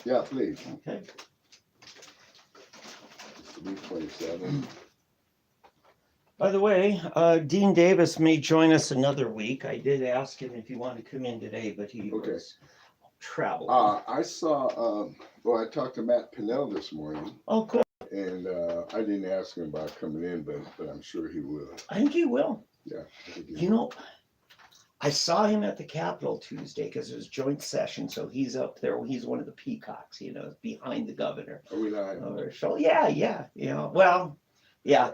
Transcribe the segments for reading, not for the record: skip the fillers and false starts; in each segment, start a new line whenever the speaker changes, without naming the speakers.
Yeah, please.
Okay.
327.
By the way, Dean Davis may join us another week. I did ask him if he wanted to come in today, but he
Okay.
was traveling.
I saw, well, I talked to Matt Pinnell this morning,
Oh, good.
and I didn't ask him about coming in, but I'm sure he will.
I think he will.
Yeah. I think he
You
will.
know, I saw him at the Capitol Tuesday because it was joint session, so he's up there. He's one of the peacocks, behind the governor.
Are we live?
So yeah, well, yeah.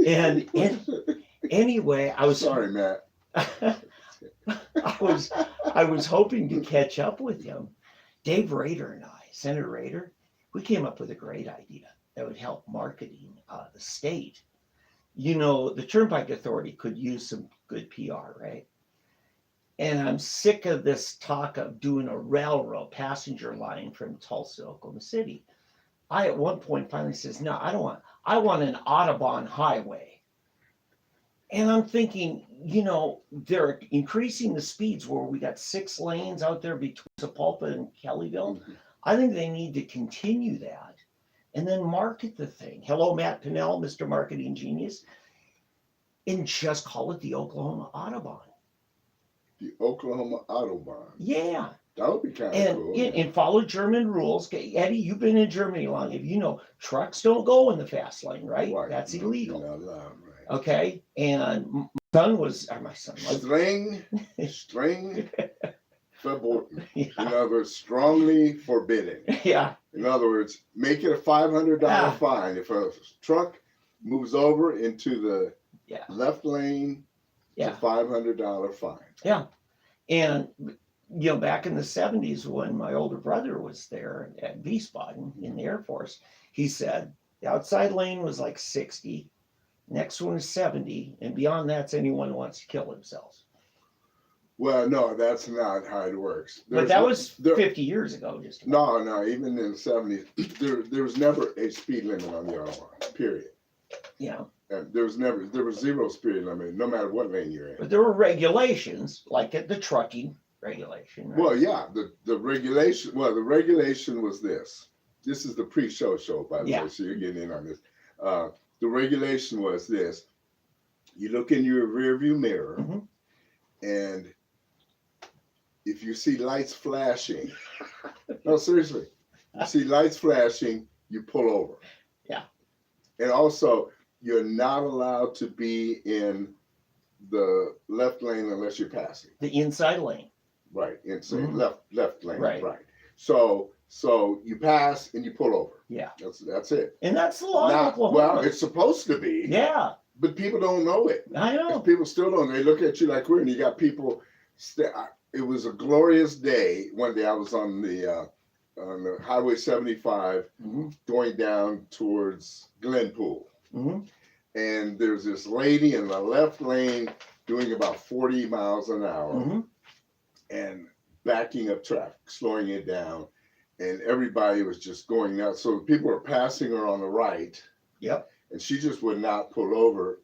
And anyway, I was
Sorry, Matt.
I was hoping to catch up with him. Dave Rader and I, Senator Rader, we came up with a great idea that would help marketing the state. The Turnpike Authority could use some good PR, right? And I'm sick of this talk of doing a railroad passenger line from Tulsa to Oklahoma City. I at one point finally says, no, I want an Audubon highway. And I'm thinking, they're increasing the speeds where we got 6 lanes out there between Sapulpa and Kellyville.
Mhm.
I think they need to continue that and then market the thing. Hello, Matt Pinnell, Mr. Marketing Genius. And just call it the Oklahoma Audubon.
The Oklahoma Autobahn.
Yeah.
That would be kind of cool.
And follow German rules. Okay, Eddie, you've been in Germany long. If trucks don't go in the fast lane, right? That's illegal.
You're not allowed, right.
Okay. And my son was
String verboten.
Yeah.
In other words, strongly forbidden.
Yeah.
In other words, make it a $500
Yeah.
fine. If a truck moves over into the
Yeah.
left lane,
Yeah.
it's a $500 fine.
Yeah. And back in the 70s when my older brother was there at Wiesbaden in the Air Force, he said the outside lane was like 60, next one is 70, and beyond that's anyone who wants to kill themselves.
Well, no, that's not how it works.
But that was 50 years ago, just
about. No, even in the 70s, there was never a speed limit on the Autobahn, period.
Yeah.
And there was zero speed limit, no matter what lane you're in.
But there were regulations, like at the trucking regulation. Right?
Well, yeah, the regulation was this. This is the pre-show, by the way, so you're getting in on this. The regulation was this. You look in your rearview mirror,
mm-hmm.
and if you see lights flashing, no, seriously, you see lights flashing, you pull over.
Yeah. And
also, you're not allowed to be in the left lane unless you're passing.
The inside lane.
Right, inside
mm-hmm.
left lane.
Right.
So you pass and you pull over.
Yeah.
That's it.
And that's the law in Oklahoma.
Well, it's supposed to be.
Yeah.
But people don't know it.
I know.
People still don't. They look at you like weird, and you got people. It was a glorious day. One day I was on the Highway 75
mm-hmm.
going down towards Glenpool.
Mm-hmm.
And there's this lady in the left lane doing about 40 miles an hour
mm-hmm.
and backing up traffic, slowing it down. And everybody was just going nuts. So people were passing her on the right.
Yep.
And she just would not pull over.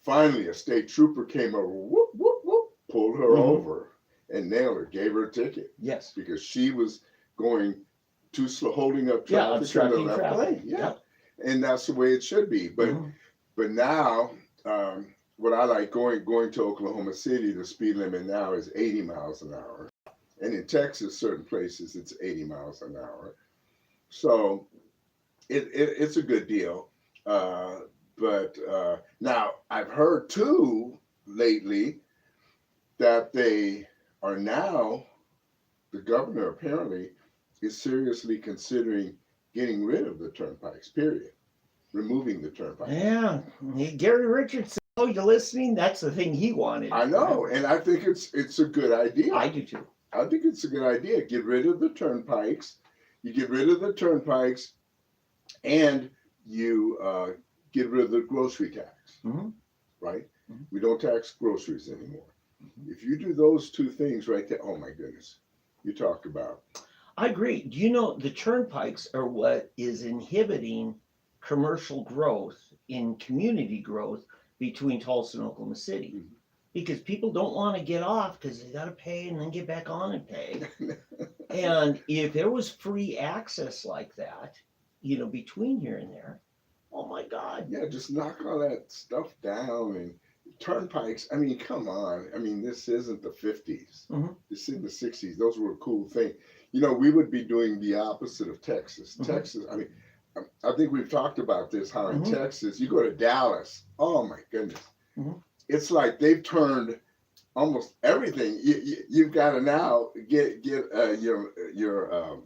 Finally, a state trooper came over, whoop, whoop, whoop, pulled her
mm-hmm.
over and nailed her, gave her a ticket.
Yes.
Because she was going too slow, holding up traffic in the left lane. Yeah. Yep. And that's the way it should be. But
mm-hmm.
but now, what I like going to Oklahoma City, the speed limit now is 80 miles an hour. And in Texas, certain places, it's 80 miles an hour. So it's a good deal. But now I've heard too lately that they are now, the governor apparently is seriously considering getting rid of the turnpikes, period. Removing the turnpikes.
Yeah. Gary Richardson, oh, you listening? That's the thing he wanted.
I know, and I think it's a good idea.
I do too.
I think it's a good idea. Get rid of the turnpikes. You get rid of the turnpikes, and you get rid of the grocery tax,
mm-hmm.
right?
Mm-hmm.
We don't tax groceries anymore. Mm-hmm. If you do those two things right there, oh my goodness, you talk about.
I agree. Do you know the turnpikes are what is inhibiting commercial growth in community growth between Tulsa and Oklahoma City?
Mm-hmm.
Because people don't want to get off because they got to pay and then get back on and pay. And if there was free access like that, between here and there, oh my God.
Yeah, just knock all that stuff down and turnpikes. I mean, come on. I mean, this isn't the 50s.
Mhm.
This is the 60s. Those were a cool thing. You know, we would be doing the opposite of Texas.
Mhm.
Texas, I mean, I think we've talked about this, how in
Mhm.
Texas, you go to Dallas. Oh my goodness.
Mhm.
It's like they've turned almost everything. You've got to now get your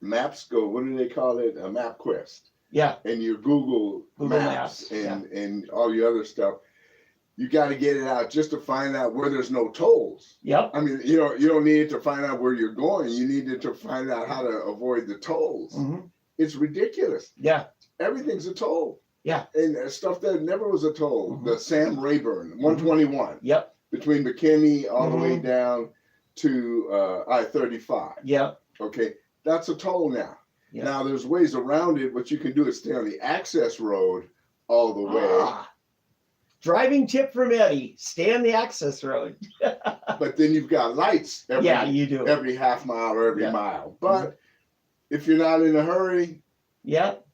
maps go. What do they call it? A MapQuest.
Yeah.
And your Google Maps and all your other stuff. You got to get it out just to find out where there's no tolls.
Yep.
I mean, you don't need it to find out where you're going. You need it to find out how to avoid the tolls.
Mhm.
It's ridiculous.
Yeah.
Everything's a toll.
Yeah.
And stuff that never was a toll.
Mhm.
The Sam Rayburn 121.
Yep.
Between McKinney all the way
Mhm.
down to I-35.
Yep.
Okay, that's a toll now.
Yep.
Now there's ways around it. What you can do is stay on the access road all the way.
Driving tip from Eddie: stay on the access road.
But then you've got lights
you do.
every half mile or every
Yeah.
mile. But if you're not in a hurry,
Yep.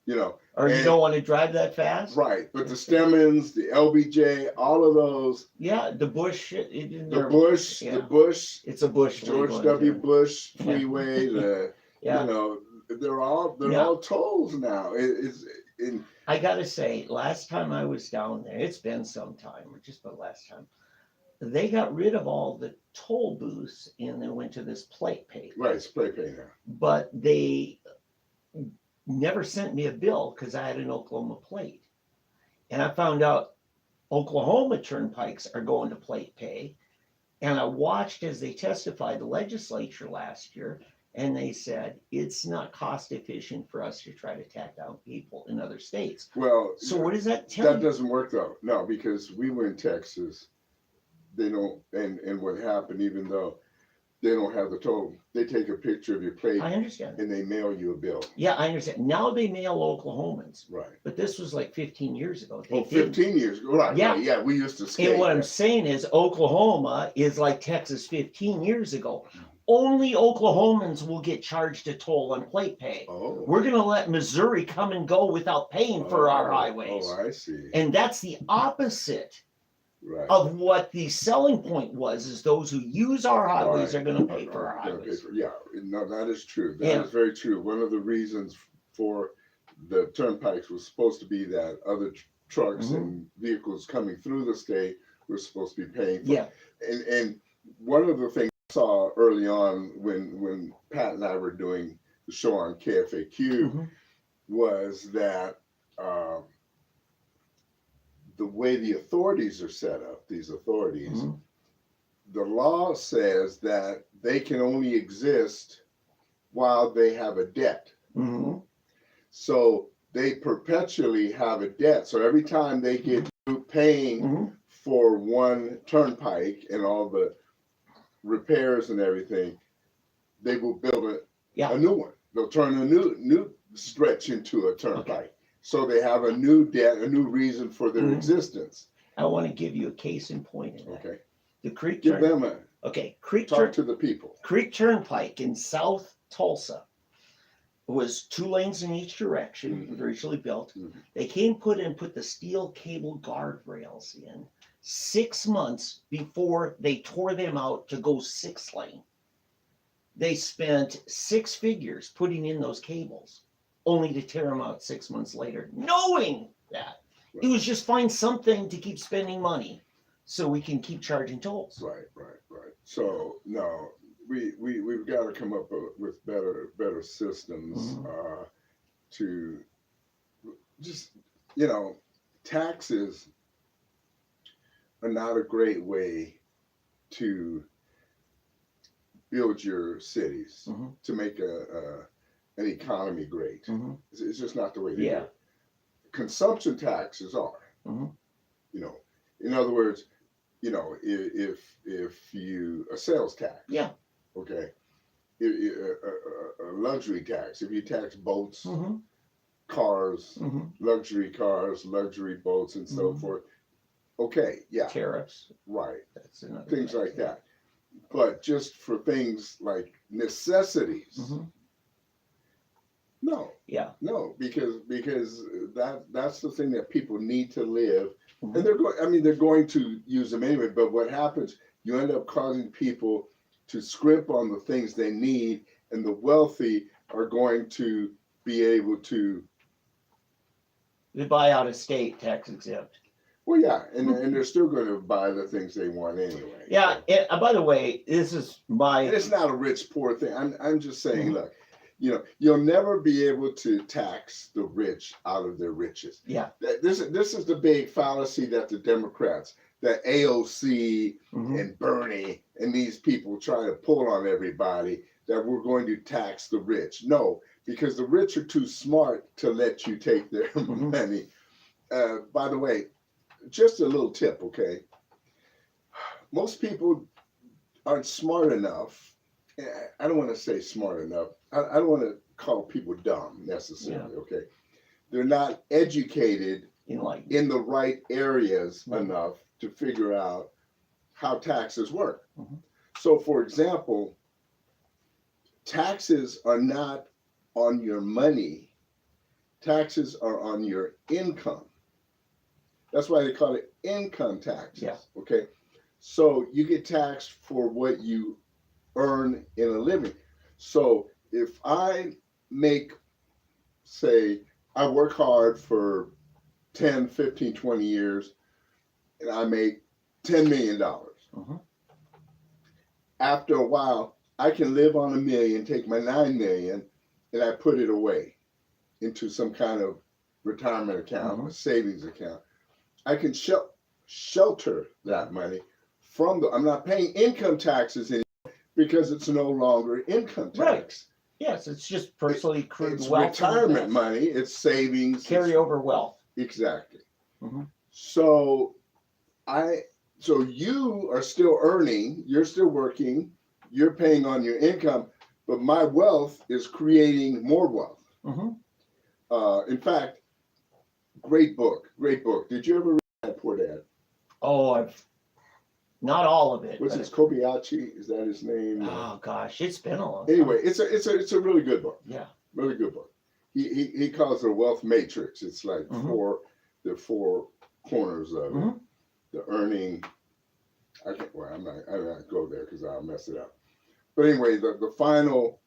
Or you
and-
don't want to drive that fast.
right. But the Stemmons, the LBJ, all of those,
Yeah, the Bush.
the Bush,
It's a Bush.
George
legal
W.
into-
Bush Freeway, the
Yeah.
they're all tolls now. It's in
I gotta say, last time I was down there, it's been some time, just the last time, they got rid of all the toll booths and they went to this plate pay.
right spray paint now.
But they never sent me a bill because I had an Oklahoma plate. And I found out Oklahoma turnpikes are going to plate pay. And I watched as they testified the legislature last year, and they said it's not cost efficient for us to try to tack down people in other states.
Well,
So what does that tell
that
you?
doesn't work though. No, because we were in Texas. They don't, and what happened, even though they don't have the toll, they take a picture of your plate
I understand.
and they mail you a bill.
Yeah, I understand. Now they mail Oklahomans,
Right.
but this was like 15 years ago. They
Oh,
didn't.
15 years ago. Right.
Yeah.
Right, yeah, we used to skate.
And what I'm saying is Oklahoma is like Texas 15 years ago. Only Oklahomans will get charged a toll on plate pay.
Oh.
We're going to let Missouri come and go without paying for our highways.
Oh, I see.
And that's the opposite
Right.
of what the selling point was, is those who use our highways
Right.
are going to pay for our
Gonna pay
highways.
for- yeah, no, that is true. That
Yeah.
is very true. One of the reasons for the turnpikes was supposed to be that other trucks
Mhm.
and vehicles coming through the state were supposed to be paying for.
Yeah.
And one of the things I saw early on when Pat and I were doing the show on KFAQ
Mhm.
was that the way the authorities are set up, these authorities,
Mhm.
the law says that they can only exist while they have a debt.
Mhm.
So they perpetually have a debt. So every time they get through paying
Mhm.
for one turnpike and all the repairs and everything, they will build a new one. They'll turn a new stretch into a turnpike. So they have a new debt, a new reason for their
Mhm.
existence.
I want to give you a case in point in that.
Okay.
The Creek
Give
Turn-
them a
Creek
talk to the people.
Turnpike in South Tulsa was 2 lanes in each direction,
Mhm.
originally built.
Mhm.
They put the steel cable guardrails in 6 months before they tore them out to go 6 lane. They spent 6 figures putting in those cables, only to tear them out 6 months later, knowing that. It was just find something to keep spending money so we can keep charging tolls.
Right. So no, we've got to come up with better systems
Mhm.
To just taxes are not a great way to build your cities,
Mhm.
to make an economy great.
Mhm.
It's just not the way to do
Yeah.
it. Consumption taxes are.
Mhm.
In other words, if you a sales tax.
Yeah.
Okay. A luxury tax. If you tax boats,
Mhm.
cars,
Mhm.
luxury cars, luxury boats, and so
Mhm.
forth. Okay, yeah,
Tariffs.
right.
That's another
Things
thing.
like that. But just for things like necessities,
Mm-hmm.
no,
Yeah.
no, because that's the thing that people need to live,
Mm-hmm.
and they're going. I mean, they're going to use them anyway. But what happens? You end up causing people to scrimp on the things they need, and the wealthy are going to be able to.
They buy out of state, tax exempt.
Well, yeah, and they're still going to buy the things they want anyway.
Yeah.
So.
By the way, this is my.
And it's not a rich poor thing. I'm just saying,
Mhm.
look, you'll never be able to tax the rich out of their riches.
Yeah.
This is the big fallacy that the Democrats, that AOC
Mm-hmm.
and Bernie and these people try to pull on everybody, that we're going to tax the rich. No, because the rich are too smart to let you take their
Mhm.
money. By the way, just a little tip, okay? Most people aren't smart enough. I don't want to say smart enough. I don't want to call people dumb necessarily, okay? They're not educated
Enlightened.
in the right areas
Mhm.
enough to figure out how taxes work.
Mhm.
So, for example, taxes are not on your money, taxes are on your income. That's why they call it income taxes,
Yeah.
okay? So, you get taxed for what you earn in a living. So if I make, say, I work hard for 10, 15, 20 years and I make $10 million.
Mm-hmm.
After a while, I can live on $1 million, take my $9 million, and I put it away into some kind of retirement account,
Mm-hmm.
a savings account. I can shelter that money from I'm not paying income taxes anymore because it's no longer income tax.
Right. Yes, it's just personally accrued
It's
wealth.
retirement money. It's savings.
Carryover wealth.
Exactly.
Mm-hmm.
So you are still earning. You're still working. You're paying on your income, but my wealth is creating more wealth.
Mm-hmm.
In fact, great book. Great book. Did you ever read that, Poor Dad?
Oh, I've not all of it.
What's his Kobayashi? Is that his name?
Oh gosh, it's been a long time.
Anyway, it's a really good book.
Yeah.
Really good book. He calls it a wealth matrix. It's like
Mm-hmm.
the four corners of
Mm-hmm.
it. The earning. I'm not go there because I'll mess it up. But anyway, the final,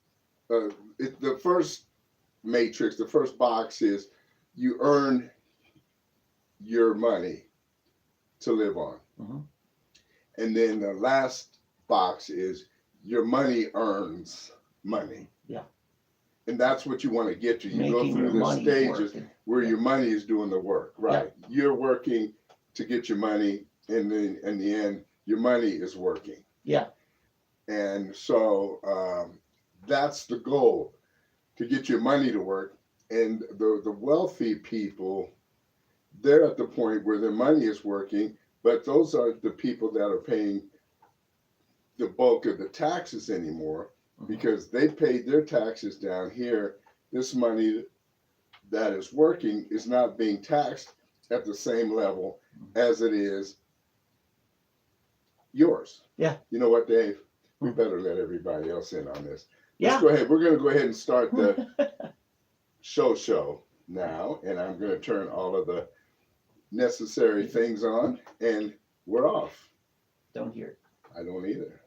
the first matrix, the first box is you earn your money to live on.
Mm-hmm.
And then the last box is your money earns money.
Yeah.
And that's what you want to get to. You
Making
go through
your
the
money
stages
work.
where
Yeah.
your money is doing the work, right? Yeah. You're working to get your money, and then in the end, your money is working.
Yeah.
And so that's the goal, to get your money to work. And the wealthy people, they're at the point where their money is working, but those are the people that are paying the bulk of the taxes anymore, because they paid their taxes down here. This money that is working is not being taxed at the same level as it is yours.
Yeah.
You know what, Dave? We better let everybody else in on this.
Yeah.
Let's go ahead. We're going to go ahead and start the show now, and I'm going to turn all of the necessary things on, and we're off.
Don't hear it.
I don't either.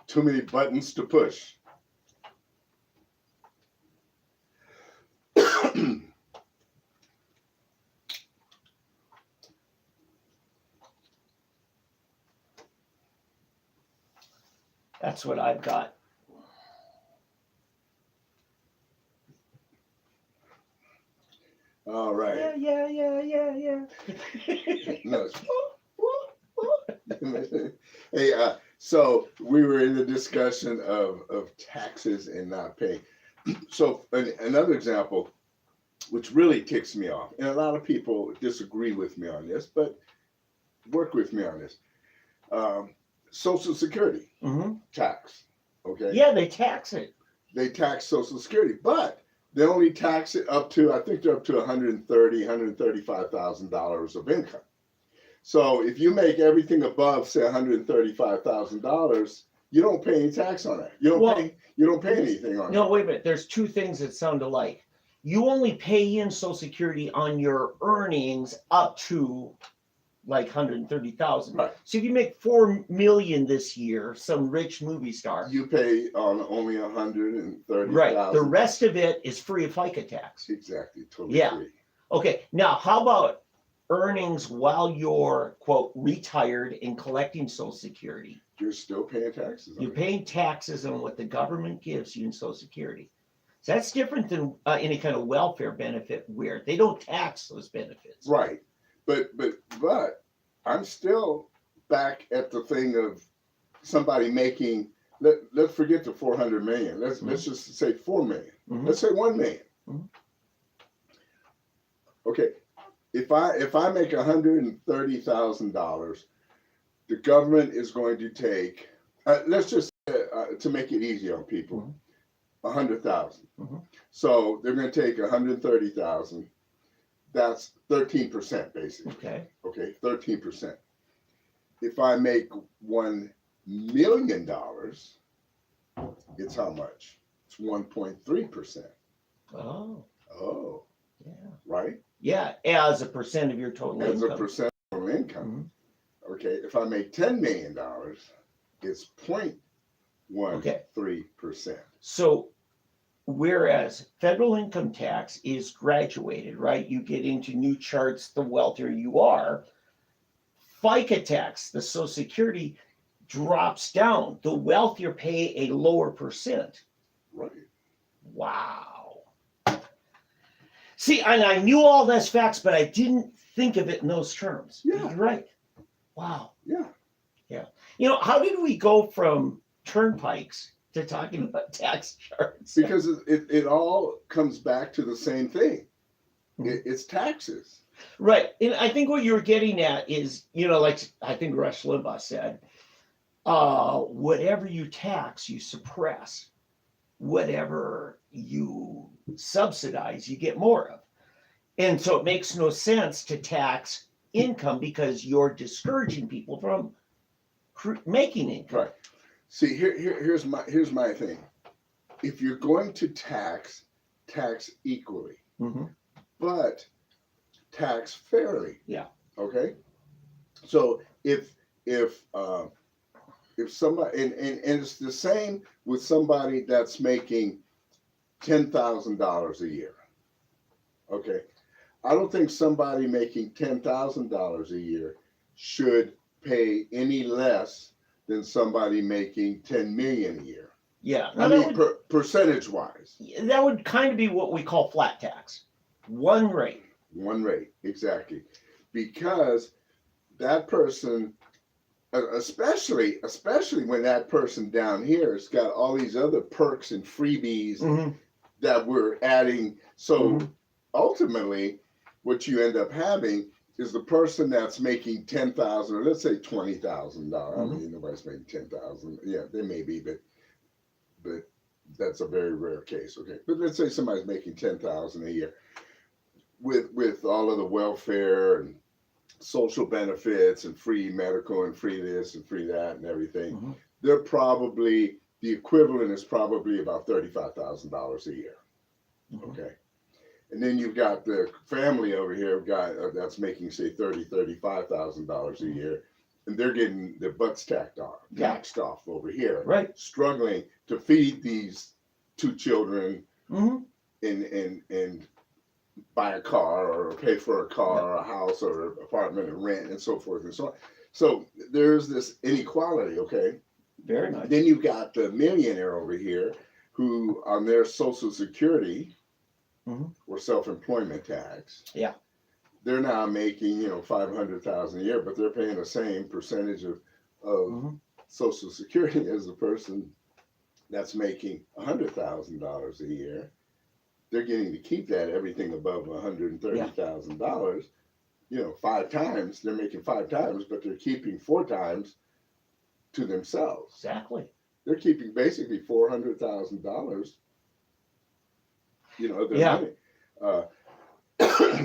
Too many buttons to push.
That's what I've got.
All right.
Yeah.
No, hey, so we were in the discussion of taxes and not paying. So another example, which really ticks me off, and a lot of people disagree with me on this, but work with me on this. Social Security tax. Okay.
Yeah, they tax it.
They tax Social Security, but they only tax it up to, I think they're up to $135,000 of income. So if you make everything above, say, $135,000, you don't pay any tax on that. You don't pay anything on
No,
that.
wait a minute. There's two things that sound alike. You only pay in Social Security on your earnings up to like 130,000.
Right.
So if you make 4 million this year, some rich movie star,
You pay on only 130,000.
right? The rest of it is free of FICA tax.
Exactly, totally
Yeah.
free.
Okay. Now, how about earnings while you're quote retired and collecting Social Security?
You're still paying taxes on
You're
it.
paying taxes on what the government gives you in Social Security. So that's different than any kind of welfare benefit where they don't tax those benefits.
Right. But I'm still back at the thing of somebody making, let's forget the 400 million. Let's just say 4 million. Let's say 1 million. Okay. If I make $130,000, the government is going to take, let's just to make it easy on people, 100,000. So they're going to take 130,000. That's 13% basically. Okay, 13%. If I make $1 million, it's how much? It's 1.3%.
Oh.
Oh.
Yeah.
Right?
Yeah, as a percent of your total income.
As a percent of total income. Okay, if I make $10 million, it's 0.13%.
So whereas federal income tax is graduated, right? You get into new charts the wealthier you are. FICA tax, the Social Security, drops down. The wealthier pay a lower percent.
Right.
Wow. See, and I knew all those facts, but I didn't think of it in those terms.
Yeah.
You're right. Wow.
Yeah.
Yeah. You know, how did we go from turnpikes to talking about tax charts?
Because it all comes back to the same thing. It's taxes.
Right. And I think what you're getting at is, you know, like I think Rush Limbaugh said, whatever you tax, you suppress. Whatever you subsidize, you get more of. And so it makes no sense to tax income because you're discouraging people from making income.
Right. See, here's my thing. If you're going to tax equally, but tax fairly.
Yeah.
Okay. So if somebody and it's the same with somebody that's making $10,000 a year. Okay. I don't think somebody making $10,000 a year should pay any less than somebody making 10 million a year.
Yeah.
I mean, percentage wise.
That would kind of be what we call flat tax. One rate.
One rate, exactly. Because that person, especially when that person down here has got all these other perks and freebies that we're adding. So ultimately, what you end up having is the person that's making $10,000 or let's say $20,000. I mean, nobody's making $10,000. Yeah, they may be, but that's a very rare case. Okay, but let's say somebody's making $10,000 a year with all of the welfare and social benefits and free medical and free this and free that and everything. They're probably, the equivalent is probably about $35,000 a year. Okay. And then you've got the family over here that's making say $35,000 a year, and they're getting their butts taxed off over here,
right?
Struggling to feed these 2 children and buy a car or pay for a car or a house or an apartment and rent and so forth and so on. So there's this inequality, okay?
Very much.
Then you've got the millionaire over here who on their Social Security or self-employment tax, they're now making, $500,000 a year, but they're paying the same percentage of Social Security as the person that's making $100,000 a year. They're getting to keep that, everything above $130,000, 5 times. They're making 5 times, but they're keeping 4 times to themselves.
Exactly.
They're keeping basically $400,000. Their money.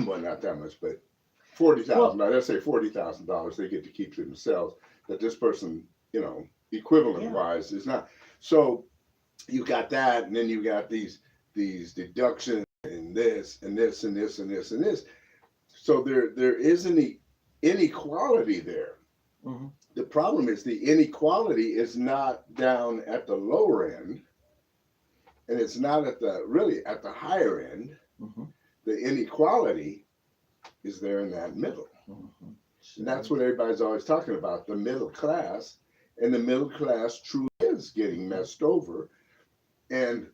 Well, not that much, but $40,000. Let's say $40,000 they get to keep to themselves. That this person, equivalent wise is not. So you got that, and then you got these deductions and this and this and this and this and this. So there is an inequality there.
Mm-hmm.
The problem is the inequality is not down at the lower end, and it's not at the higher end.
Mm-hmm.
The inequality is there in that middle.
Mm-hmm.
And that's what everybody's always talking about, the middle class. And the middle class truly is getting messed over. And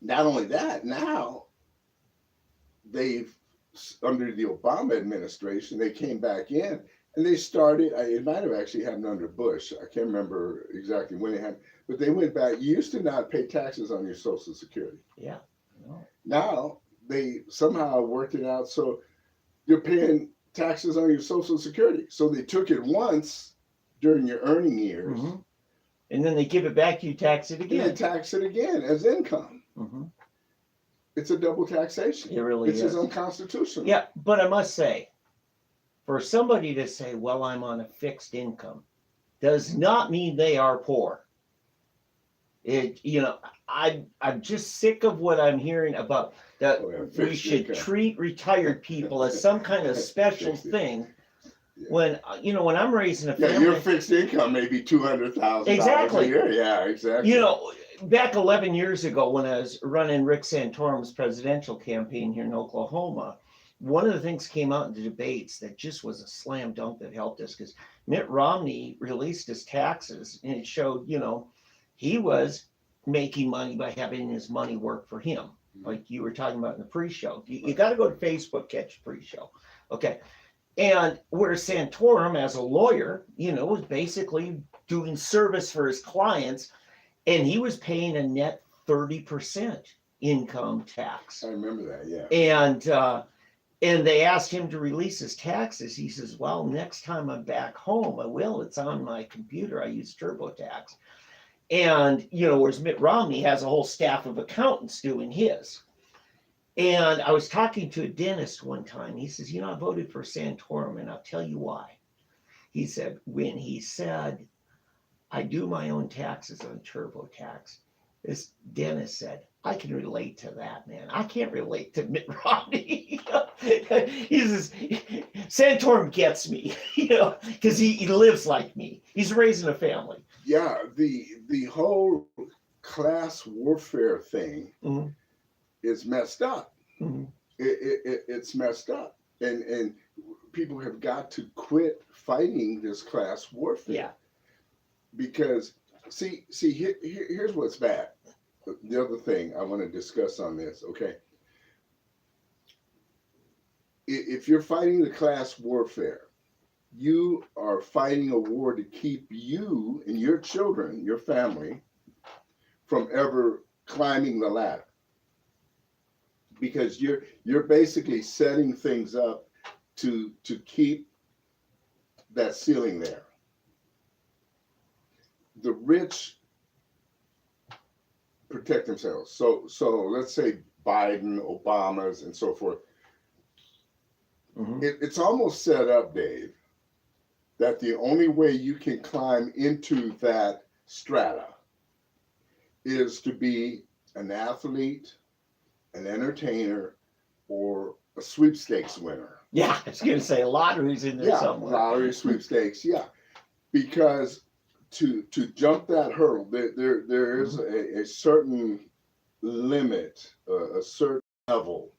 not only that, now they've, under the Obama administration, they came back in and they started, it might have actually happened under Bush. I can't remember exactly when it happened, but they went back. You used to not pay taxes on your Social Security.
Yeah. No.
Now they somehow worked it out so you're paying taxes on your Social Security. So they took it once during your earning years.
Mm-hmm. And then they give it back, you tax it again.
And they tax it again as income.
Mm-hmm.
It's a double taxation.
It really is.
Which is unconstitutional.
Yeah, but I must say, for somebody to say, well, I'm on a fixed income, does not mean they are poor. I'm just sick of what I'm hearing about that we should treat retired people as some kind of special thing. Yeah. When I'm raising a family,
your fixed income may be $200,000
exactly.
a year. Yeah, exactly.
Back 11 years ago when I was running Rick Santorum's presidential campaign here in Oklahoma, one of the things came out in the debates that just was a slam dunk that helped us, because Mitt Romney released his taxes and it showed, he was making money by having his money work for him. Like you were talking about in the pre-show. You got to go to Facebook, catch the pre-show. Okay. And where Santorum, as a lawyer, was basically doing service for his clients, and he was paying a net 30% income tax.
I remember that, yeah.
And they asked him to release his taxes. He says, well, next time I'm back home, I will. It's on my computer. I use TurboTax. And, whereas Mitt Romney has a whole staff of accountants doing his. And I was talking to a dentist one time. He says, I voted for Santorum, and I'll tell you why. He said, when he said, I do my own taxes on TurboTax, this dentist said, I can relate to that, man. I can't relate to Mitt Romney. He says, Santorum gets me, because he lives like me. He's raising a family.
Yeah, the whole class warfare thing
mm-hmm.
is messed up.
Mm-hmm.
It's messed up. And people have got to quit fighting this class warfare.
Yeah.
Because, here's what's bad. The other thing I want to discuss on this, okay? If you're fighting the class warfare, you are fighting a war to keep you and your children, your family, from ever climbing the ladder. Because you're basically setting things up to keep that ceiling there. The rich protect themselves. So let's say Biden, Obama's, and so forth.
Mm-hmm.
It's almost set up, Dave, that the only way you can climb into that strata is to be an athlete, an entertainer, or a sweepstakes winner.
Yeah, I was going to say lottery's in there somewhere.
Lottery, sweepstakes, yeah. Because to jump that hurdle, there is a certain limit, a certain level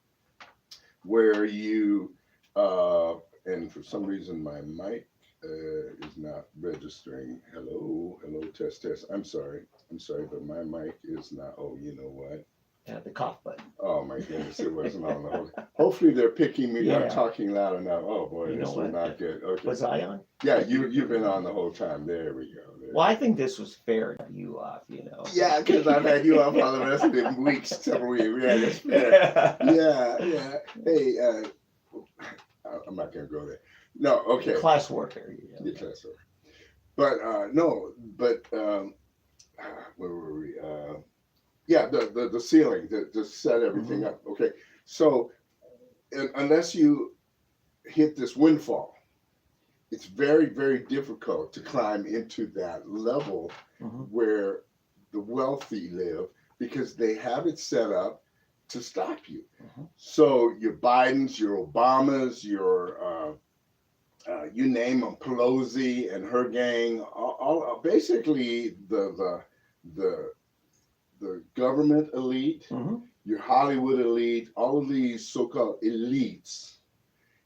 where you, and for some reason my mic is not registering. Hello, test. I'm sorry, but my mic is not. Oh, you know what?
Yeah, the cough button.
Oh my goodness, it wasn't on the whole. Hopefully they're picking me up, talking loud enough. Oh boy, this was not good. Okay.
Was I on?
Yeah, you've been on the whole time. There we go.
Well, I think this was fair to you off,
Yeah, because I've had you off all the rest of the weeks, several weeks. Yeah, that's fair. Yeah. Hey, I'm not gonna go there. No, okay.
Class warfare.
Yeah, class warfare. But where were we? Yeah, the ceiling to set everything up. Okay, so unless you hit this windfall. It's very, very difficult to climb into that level where the wealthy live because they have it set up to stop you. So your Bidens, your Obamas, your you name them, Pelosi and her gang, all basically the government elite, your Hollywood elite, all of these so-called elites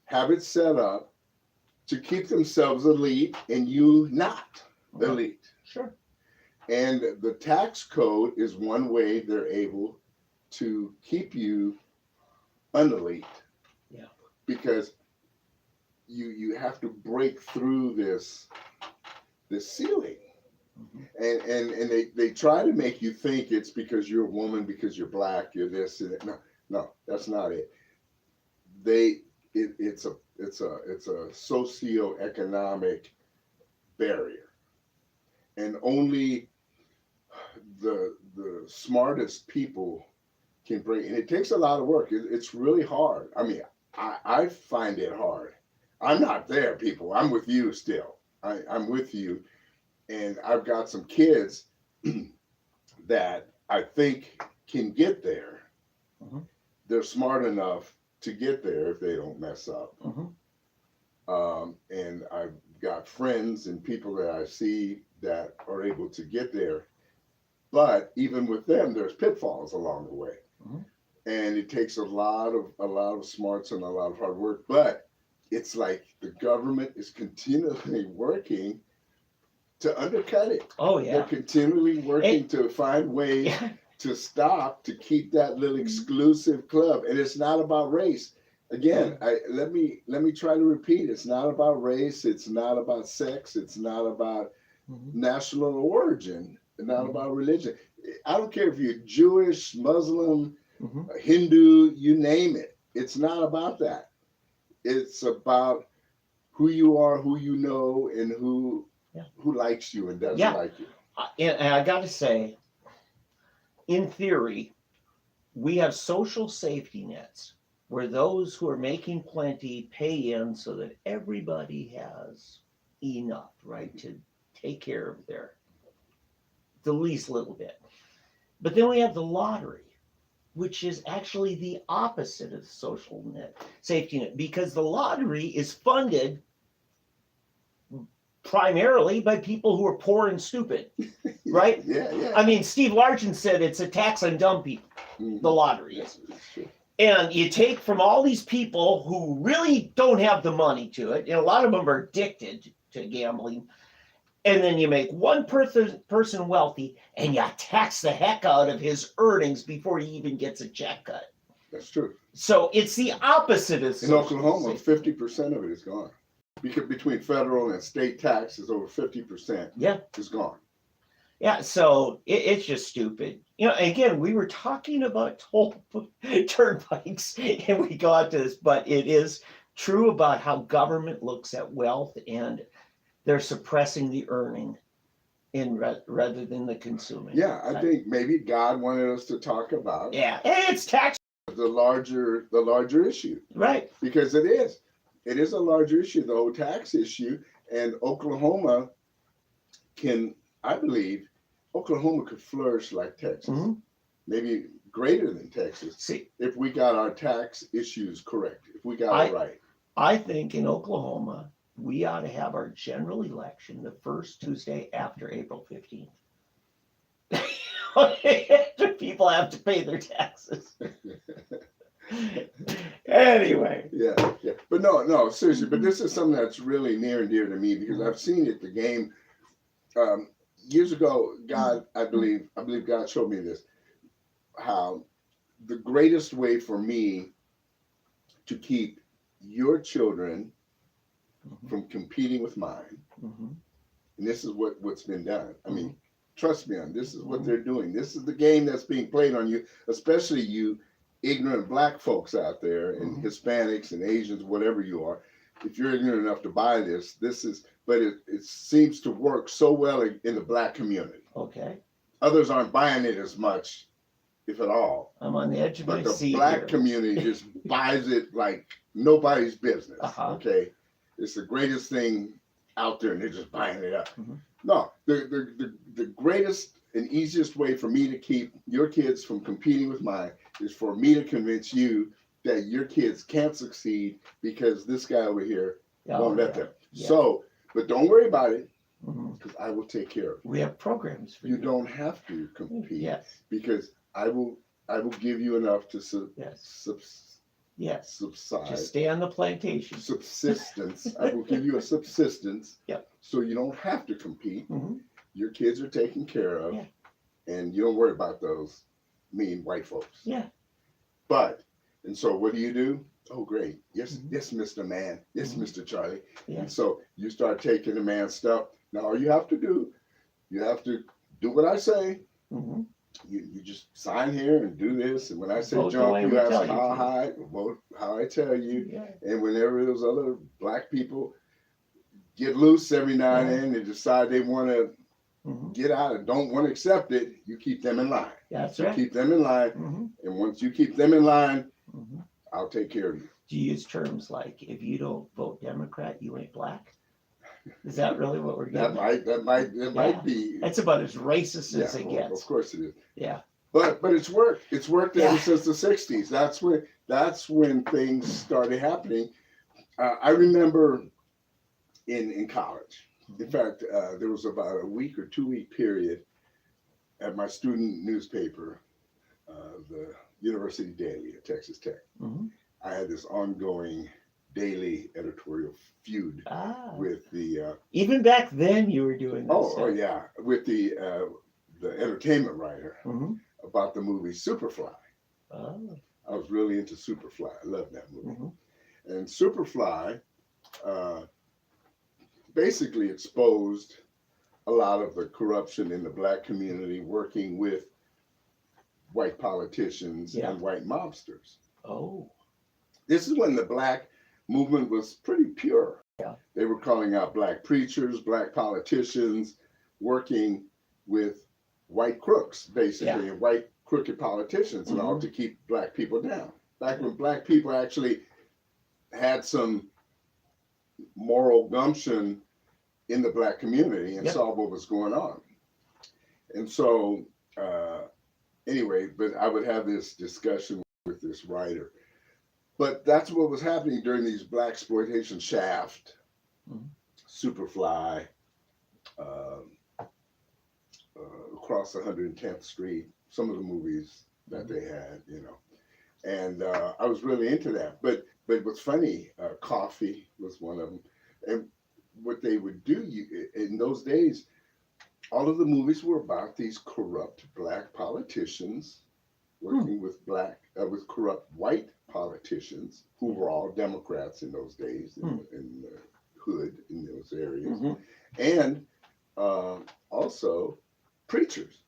have it set up to keep themselves elite and you not elite.
Sure.
And the tax code is one way they're able to keep you unelite.
Yeah.
Because you have to break through this ceiling. And they try to make you think it's because you're a woman, because you're black, you're this and that. No, that's not it. It's a socioeconomic barrier, and only the smartest people can break. And it takes a lot of work. It's really hard. I mean, I find it hard. I'm not there, people. I'm with you still. I'm with you. And I've got some kids that I think can get there. They're smart enough to get there if they don't mess up. And I've got friends and people that I see that are able to get there. But even with them, there's pitfalls along the way. And it takes a lot of smarts and a lot of hard work. But it's like the government is continually working to undercut it.
Oh, yeah.
They're continually working to find ways to stop, to keep that little exclusive club. And it's not about race. Again, let me try to repeat. It's not about race. It's not about sex. It's not about national origin. It's not about religion. I don't care if you're Jewish, Muslim, Hindu, you name it. It's not about that. It's about who you are, who you know, and who likes you and doesn't like you.
And I got to say, in theory, we have social safety nets where those who are making plenty pay in so that everybody has enough, right, to take care of the least little bit. But then we have the lottery, which is actually the opposite of the social net, safety net, because the lottery is funded primarily by people who are poor and stupid, right?
Yeah.
I mean, Steve Largent said it's a tax on dumb people, the lottery is. And you take from all these people who really don't have the money to it, and a lot of them are addicted to gambling, and then you make one person wealthy, and you tax the heck out of his earnings before he even gets a check cut.
That's true.
So it's the opposite of
in Oklahoma, 50% of it is gone. Because between federal and state taxes, over 50% is gone.
Yeah, so it's just stupid. You know, again, we were talking about toll turnpikes, and we got to this, but it is true about how government looks at wealth, and they're suppressing the earning rather than the consuming.
Yeah, I think maybe God wanted us to talk about
it's tax
the larger issue.
Right.
Because it is a larger issue, the whole tax issue, and Oklahoma I believe Oklahoma could flourish like Texas, maybe greater than Texas, if we got our tax issues correct, if we got it right.
I think in Oklahoma, we ought to have our general election the first Tuesday after April 15th. People have to pay their taxes. Anyway.
Yeah. But no, seriously, but this is something that's really near and dear to me because I've seen it, the game. Years ago, God, I believe God showed me this, how the greatest way for me to keep your children from competing with mine, and this is what's been done. I mean, trust me on this is what they're doing. This is the game that's being played on you, especially you ignorant black folks out there and Hispanics and Asians, whatever you are. If you're ignorant enough to buy this is, but it seems to work so well in the black community.
Okay.
Others aren't buying it as much if at all.
I'm on the edge of my
But the
seat
black
here.
community just buys it like nobody's business. Okay, it's the greatest thing out there, and they're just buying it up. No, the greatest and easiest way for me to keep your kids from competing with mine is for me to convince you that your kids can't succeed because this guy over here won't let them. So, but don't worry about it, because I will take care of it.
We have programs for you.
You don't have to compete.
Yes.
Because I will give you enough to
Yes.
subside.
Just stay on the plantation.
Subsistence. I will give you a subsistence.
Yep.
So you don't have to compete. Your kids are taken care of.
Yeah.
And you don't worry about those mean white folks.
Yeah.
But, and so what do? Oh, great. Yes, yes, Mr. Man. Yes, Mr. Charlie.
Yeah.
And so you start taking the man's stuff. Now, all you have to do what I say. You just sign here and do this, and when I say
vote
jump, you ask
you
how high, vote how I tell you.
Yeah.
And whenever those other black people get loose every now and then and decide they want to get out and don't want to accept it, you keep them in line.
That's
you
right.
Keep them in line, and once you keep them in line, I'll take care of you.
Do you use terms like, if you don't vote Democrat, you ain't black? Is that really what we're getting?
That might be.
That's about as racist as it gets.
Of course it is.
Yeah.
But it's worked. It's worked ever since the '60s. That's when things started happening. I remember in college. In fact, there was about a week or 2 week period at my student newspaper, the University Daily at Texas Tech. I had this ongoing daily editorial feud with the.
Even back then, you were doing this.
Oh yeah, with the entertainment writer about the movie Superfly. I was really into Superfly. I love that movie. And Superfly basically exposed a lot of the corruption in the black community working with white politicians and white mobsters. This is when the black movement was pretty pure. They were calling out black preachers, black politicians, working with white crooks, basically, and white crooked politicians and all to keep black people down. Back when black people actually had some moral gumption in the black community and saw what was going on. And so, anyway, but I would have this discussion with this writer. But that's what was happening during these black exploitation. Shaft, Superfly, Across 110th Street, some of the movies that they had, And I was really into that. But what's funny, Coffee was one of them. And what they would do in those days, all of the movies were about these corrupt black politicians working with with corrupt white politicians who were all Democrats in those days in the hood in those areas, and also preachers,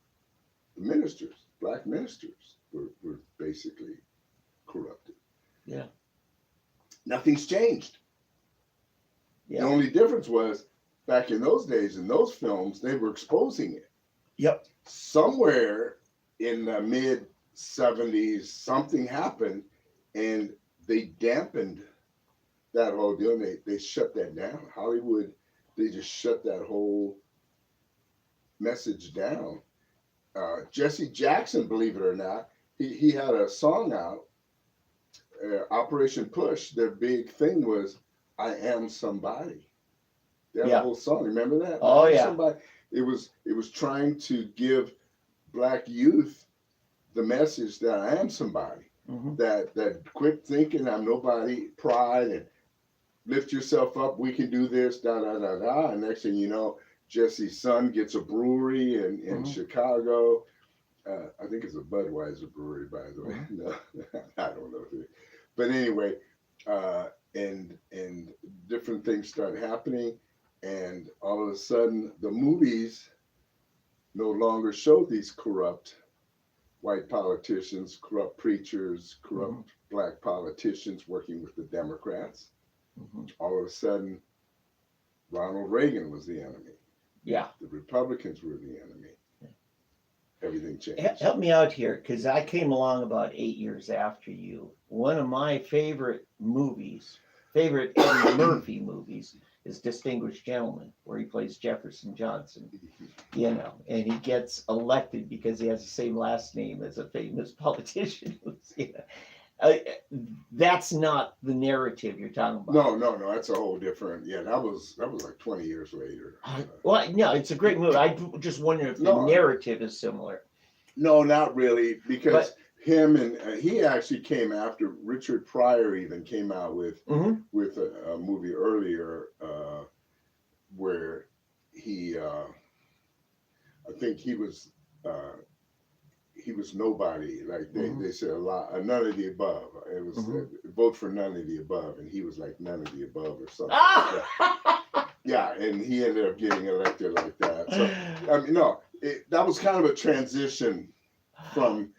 ministers, black ministers were basically corrupted.
Yeah.
Nothing's changed.
Yeah.
The only difference was back in those days, in those films, they were exposing it.
Yep.
Somewhere in the mid 70s, something happened and they dampened that whole deal. And they shut that down. Hollywood, they just shut that whole message down. Jesse Jackson, believe it or not, he had a song out, Operation Push. Their big thing was, I am somebody. They had a whole song. Remember that?
Oh, yeah.
Somebody. It was trying to give black youth the message that I am somebody. That quit thinking I'm nobody, pride, and lift yourself up. We can do this, da da da da. And next thing you know, Jesse's son gets a brewery in Chicago. I think it's a Budweiser brewery, by the way. No, I don't know. But anyway, and different things start happening, and all of a sudden the movies no longer show these corrupt white politicians, corrupt preachers, corrupt black politicians working with the Democrats. All of a sudden, Ronald Reagan was the enemy. Yeah. The Republicans were the enemy. everything changed.
Help me out here, because I came along about 8 years after you. One of my favorite Eddie Murphy movies, is Distinguished Gentleman, where he plays Jefferson Johnson. And he gets elected because he has the same last name as a famous politician. Uh, that's not the narrative you're talking about.
No, that's a whole different. Yeah, that was like 20 years later.
Well, no, it's a great movie. I just wonder if the narrative is similar.
No, not really, because him and he actually came after Richard Pryor even came out with a movie earlier where he I think he was nobody, like they said a lot, none of the above. It was vote for none of the above, and he was like none of the above or something. Yeah, and he ended up getting elected like that. So I mean, no, that was kind of a transition from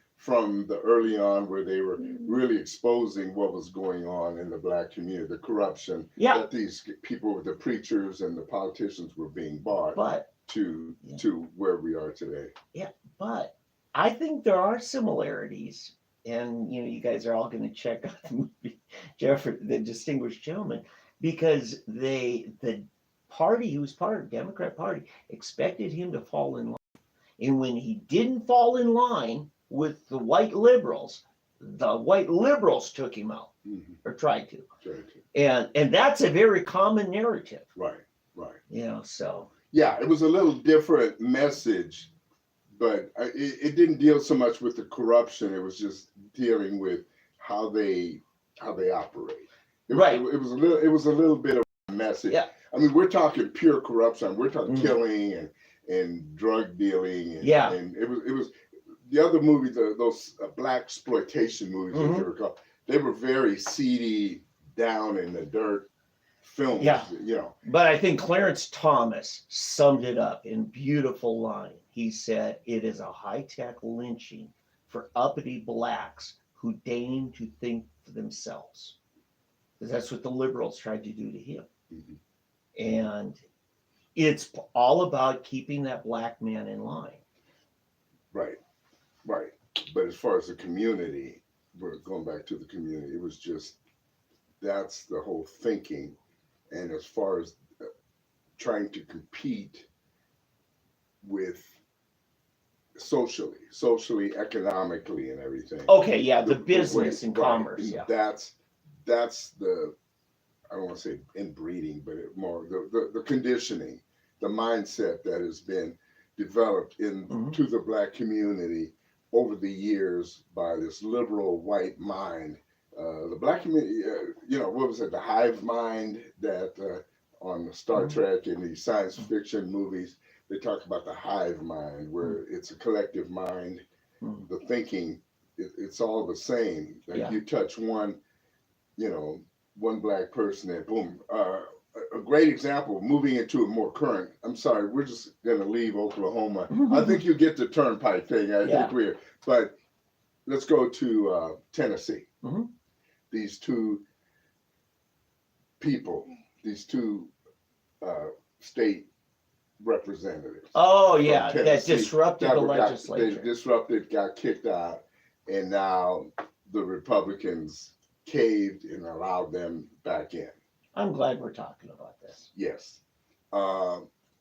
the early on, where they were really exposing what was going on in the Black community, the corruption that these people, the preachers and the politicians, were being bought to where we are today.
Yeah, but I think there are similarities, and you guys are all going to check out the movie The Distinguished Gentleman, because the party he was part of, Democrat Party, expected him to fall in line, and when he didn't fall in line with the white liberals took him out, or tried to. And that's a very common narrative.
Right.
So.
Yeah, it was a little different message. But it didn't deal so much with the corruption. It was just dealing with how they operate. It was a little bit of a message.
Yeah.
I mean, we're talking pure corruption. We're talking killing and drug dealing. And it was the other movies, those black exploitation movies, as they were called. They were very seedy, down in the dirt films.
Yeah. But I think Clarence Thomas summed it up in beautiful line. He said, "It is a high-tech lynching for uppity blacks who deign to think for themselves." Because that's what the liberals tried to do to him. And it's all about keeping that black man in line.
Right. But as far as the community, we're going back to the community, it was just, that's the whole thinking. And as far as trying to compete with socially, economically, and everything.
Okay, yeah, the business and commerce. Yeah,
that's the, I don't want to say inbreeding, but more the conditioning, the mindset that has been developed into the black community over the years by this liberal white mind. The black community, what was it? The hive mind that on Star Trek and these science fiction movies, they talk about the hive mind, where it's a collective mind. The thinking, it's all the same. Like you touch one black person, and boom. A great example, moving into a more current. I'm sorry, we're just gonna leave Oklahoma. I think you get the turnpike thing. I think we're, but let's go to Tennessee. These two people, these two state representatives.
Oh yeah, that disrupted the legislature.
They disrupted, got kicked out, and now the Republicans caved and allowed them back in.
I'm glad we're talking about this.
Yes.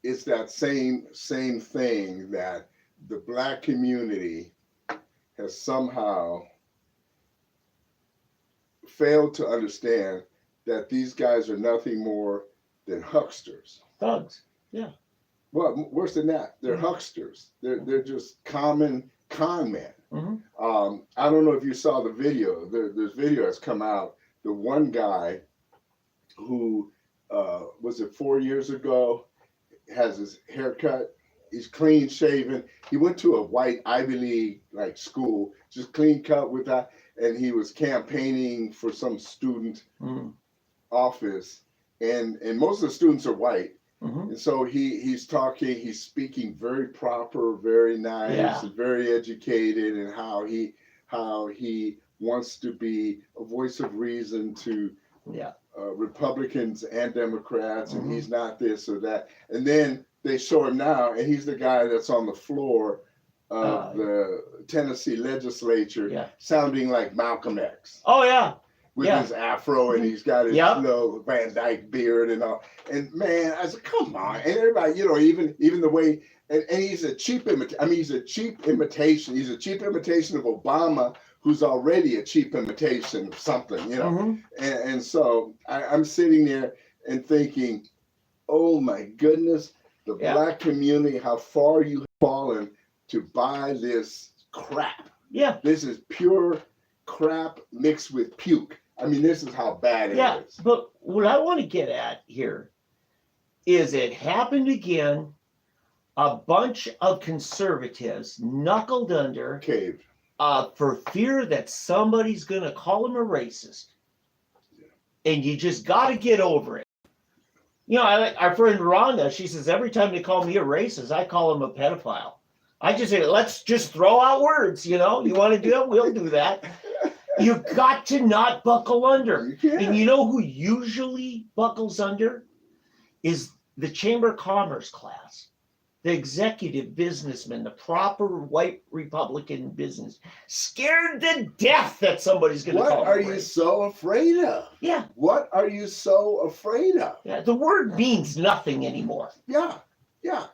It's that same thing that the black community has somehow failed to understand, that these guys are nothing more than hucksters.
Thugs. Yeah.
Well, worse than that, they're hucksters. They're just common con men. I don't know if you saw the video. This video has come out. The one guy who was it 4 years ago, has his haircut. He's clean shaven. He went to a white Ivy League like school, just clean cut with that, and he was campaigning for some student office, and most of the students are white. And so he's speaking very proper, very nice, and very educated, and how he wants to be a voice of reason to Republicans and Democrats, and he's not this or that. And then they show him now, and he's the guy that's on the floor of the Tennessee legislature
Yeah.
sounding like Malcolm X
Oh yeah.
with
Yeah.
his afro and he's got his
Yep.
little Van Dyke beard and all. And man, I said, come on. And everybody, you know, even the way, and he's a cheap imitation. I mean, he's a cheap imitation. He's a cheap imitation of Obama, who's already a cheap imitation of something, you know.
Mm-hmm.
And so I'm sitting there and thinking, oh my goodness, the Black community, how far you have fallen to buy this crap.
Yeah.
This is pure crap mixed with puke. I mean, this is how bad it is.
But what I want to get at here is it happened again. A bunch of conservatives knuckled under,
Caved.
For fear that somebody's going to call them a racist. Yeah. And you just got to get over it. You know, our friend Rhonda, she says, every time they call me a racist, I call them a pedophile. I just say, let's just throw out words, you know. You want to do it? We'll do that. You got to not buckle under. And you know who usually buckles under? Is the Chamber of Commerce class. The executive businessman, the proper white Republican business, scared to death that somebody's going to call them.
What are you so afraid of?
Yeah.
What are you so afraid of?
Yeah, the word means nothing anymore.
Yeah. You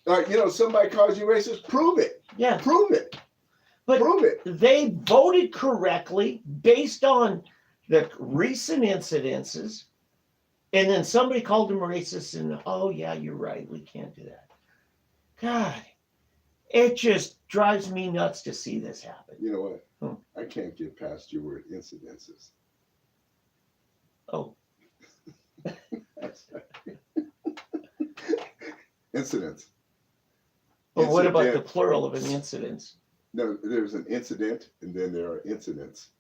know, somebody calls you racist, prove it.
Yeah.
Prove it.
But
prove it.
They voted correctly based on the recent incidences. And then somebody called them racist and, oh, yeah, you're right. We can't do that. God, it just drives me nuts to see this happen.
You know what? I can't get past your word incidences.
Oh.
Incidents.
But what about the plural of an incident?
No, there's an incident and then there are incidents.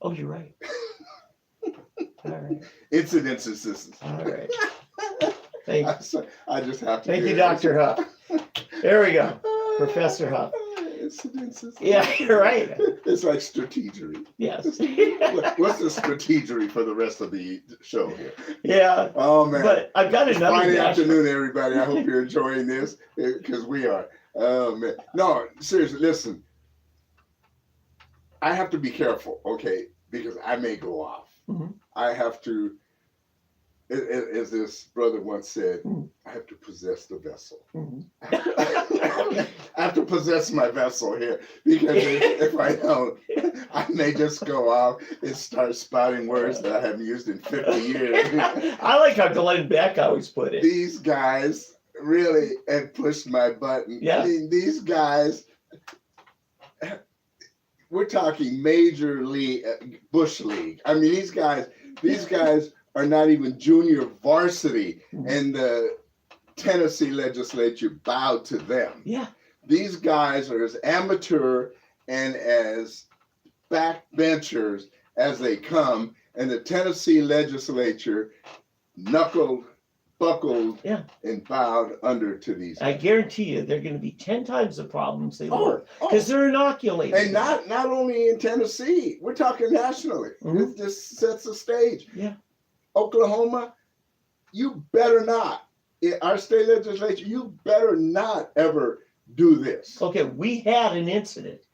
Oh, you're right. All right.
Incidences.
All right. Thank you.
I just have to.
Thank you, Dr. Huff. There we go. Professor Huff.
Incidences.
Yeah, you're right.
It's like strategery.
Yes.
What's the strategery for the rest of the show here?
Yeah.
Oh, man.
But I've got
it's
another.
Friday afternoon, everybody. I hope you're enjoying this because we are. Oh, man. No, seriously, listen. I have to be careful, okay, because I may go off.
Mm-hmm.
I have to, as this brother once said, I have to possess the vessel. Mm-hmm. I have to possess my vessel here because if I don't, I may just go off and start spouting words that I haven't used in 50 years.
I like how Glenn Beck always put it.
These guys really have pushed my button.
Yeah.
I mean, these guys, we're talking major league, Bush League. I mean, these guys are not even junior varsity, and the Tennessee legislature bowed to them.
Yeah.
These guys are as amateur and as backbenchers as they come, and the Tennessee legislature buckled, and bowed under to these guys.
I guarantee you they're going to be 10 times the problems they were because they're inoculated.
And not only in Tennessee, we're talking nationally. Mm-hmm. This sets the stage.
Yeah.
Oklahoma, you better not. Our state legislature, you better not ever do this.
Okay, we had an incident.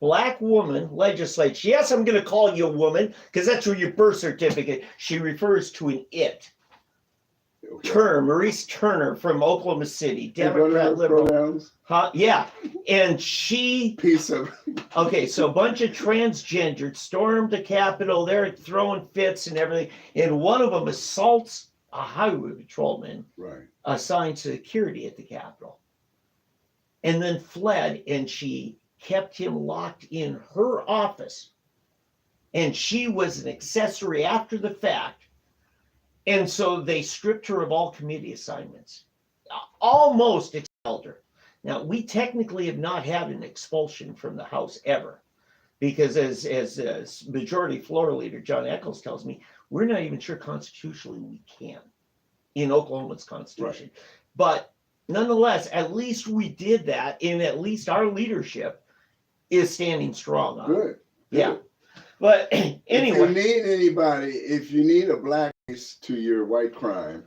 Black woman legislature. Yes, I'm going to call you a woman because that's your birth certificate. She refers to an it. Okay. Maurice Turner from Oklahoma City, Democrat liberal.
Pronouns?
Huh? Yeah. And she
piece of
okay, so a bunch of transgendered stormed the Capitol. They're throwing fits and everything. And one of them assaults a highway patrolman assigned security at the Capitol. And then fled, and she kept him locked in her office. And she was an accessory after the fact. And so they stripped her of all committee assignments, almost expelled her. Now, we technically have not had an expulsion from the House ever, because as majority floor leader John Eccles tells me, we're not even sure constitutionally we can in Oklahoma's constitution. Right. But nonetheless, at least we did that, and at least our leadership is standing strong on it.
Good.
Yeah. But anyway.
If you need anybody, if you need a black to your white crime,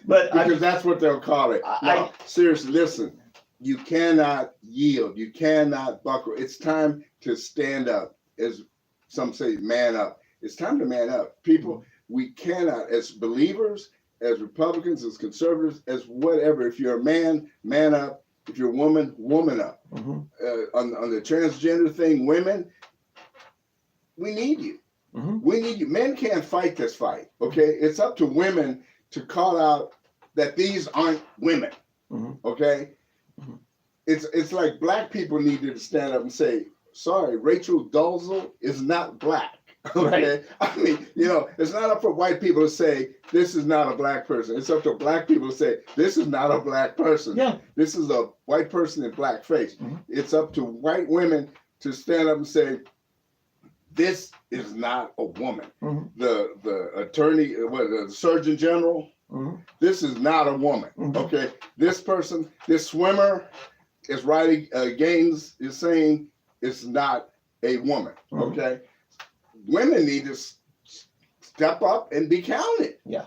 But
because that's what they'll call it. No, seriously, listen. You cannot yield. You cannot buckle. It's time to stand up. As some say, man up. It's time to man up. People, we cannot, as believers, as Republicans, as conservatives, as whatever. If you're a man, man up. If you're a woman, woman up.
Mm-hmm.
On the transgender thing, women, we need you.
Mm-hmm.
We need you. Men can't fight this fight. Okay, it's up to women to call out that these aren't women.
Mm-hmm.
Okay,
mm-hmm.
It's like black people need to stand up and say, "Sorry, Rachel Dolezal is not black." Okay,
Right.
I mean, it's not up for white people to say this is not a black person. It's up to black people to say this is not a black person.
Yeah.
This is a white person in blackface.
Mm-hmm.
It's up to white women to stand up and say, this is not a woman.
Mm-hmm.
The attorney, the surgeon general,
Mm-hmm.
this is not a woman.
Mm-hmm.
Okay, this person, this swimmer is riding gains is saying it's not a woman.
Mm-hmm.
Okay, women need to step up and be counted.
Yeah.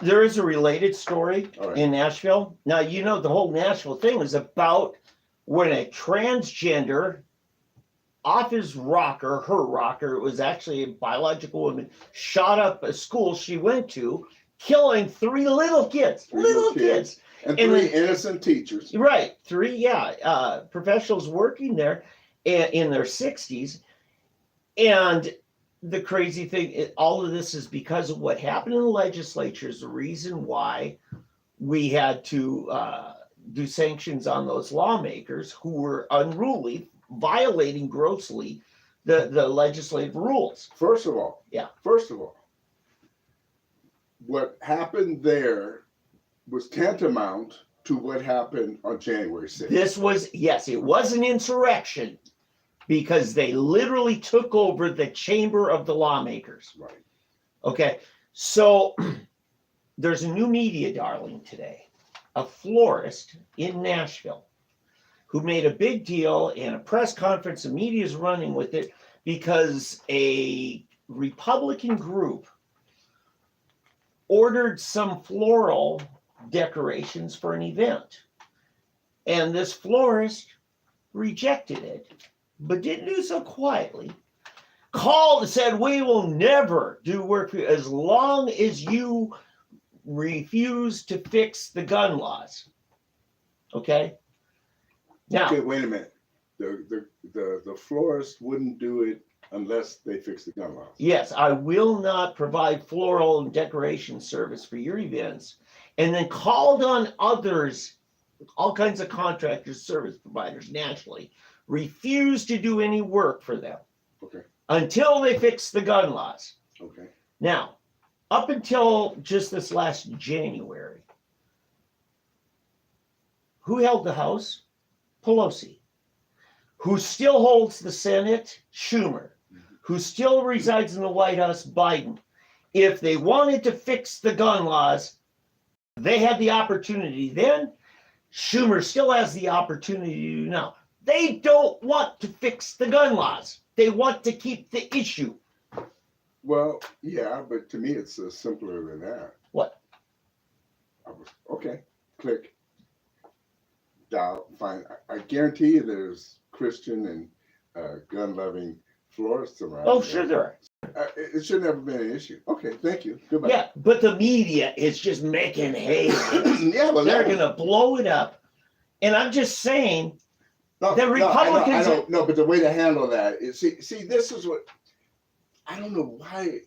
There is a related story in Nashville. Now, the whole Nashville thing was about when a transgender off his rocker, her rocker, it was actually a biological woman, shot up a school she went to, killing 3 little kids. Little kids.
And 3 innocent teachers.
Right. 3, professionals working there in their 60s. And the crazy thing, all of this is because of what happened in the legislature is the reason why we had to do sanctions on those lawmakers who were unruly, violating grossly the legislative rules.
First of all, what happened there was tantamount to what happened on January 6th.
This was, it was an insurrection because they literally took over the chamber of the lawmakers.
Right.
Okay, so there's a new media darling today, a florist in Nashville, who made a big deal in a press conference. The media is running with it because a Republican group ordered some floral decorations for an event. And this florist rejected it, but didn't do so quietly. Called and said, we will never do work for you as long as you refuse to fix the gun laws. Okay? Now,
okay, wait a minute. The florist wouldn't do it unless they fix the gun laws.
Yes, I will not provide floral and decoration service for your events. And then called on others, all kinds of contractors, service providers nationally, refused to do any work for them.
Okay.
Until they fix the gun laws.
Okay.
Now, up until just this last January, who held the House? Pelosi. Who still holds the Senate? Schumer. Who still resides in the White House? Biden. If they wanted to fix the gun laws, they had the opportunity then. Schumer still has the opportunity to do now. They don't want to fix the gun laws. They want to keep the issue.
Well, yeah, but to me it's simpler than that.
What?
Okay, click, dial, fine. I guarantee you there's Christian and gun-loving florists around.
Oh, sure there are.
It should never been an issue. Okay, thank you. Goodbye.
Yeah, but the media is just making hay.
Yeah, well,
they're going to blow it up. And I'm just saying,
no,
the Republicans.
I know, but the way to handle that is, see, this is what, I don't know why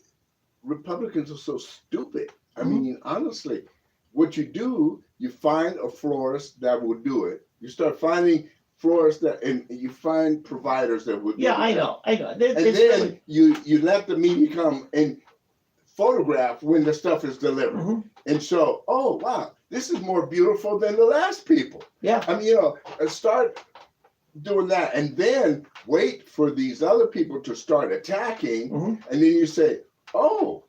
Republicans are so stupid. I mean, honestly, what you do, you find a florist that will do it. You start finding florists and you find providers that would do it.
I know.
And then you let the media come and photograph when the stuff is delivered and show, oh, wow, this is more beautiful than the last people.
Yeah.
I mean, start doing that and then wait for these other people to start attacking. And then you say, oh,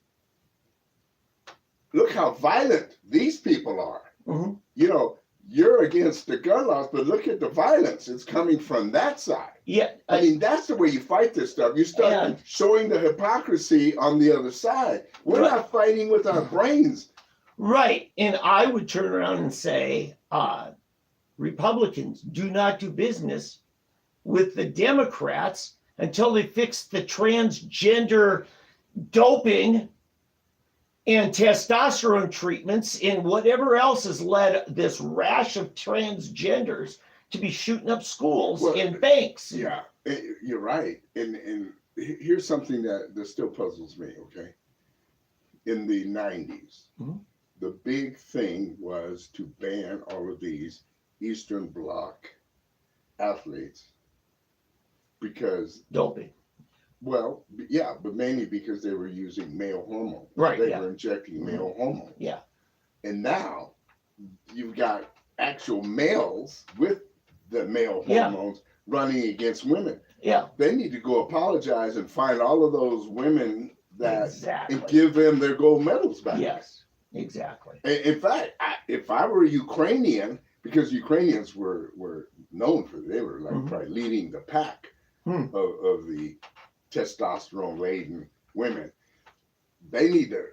look how violent these people are. You're against the gun laws, but look at the violence. It's coming from that side.
Yeah.
I mean, that's the way you fight this stuff. You start showing the hypocrisy on the other side. We're not fighting with our brains.
Right. And I would turn around and say, Republicans do not do business with the Democrats until they fix the transgender doping and testosterone treatments and whatever else has led this rash of transgenders to be shooting up schools and banks.
Yeah, you're right. And here's something that still puzzles me, okay? In the 90s, the big thing was to ban all of these Eastern Bloc athletes because
doping.
Well, yeah, but mainly because they were using male hormones.
Right.
They were injecting male hormones.
Yeah.
And now you've got actual males with the male hormones running against women.
Yeah.
They need to go apologize and find all of those women that
exactly.
and give them their gold medals back.
Yes, exactly.
In fact, if I were Ukrainian, because Ukrainians were known for, they were like probably leading the pack of the testosterone laden women, they need to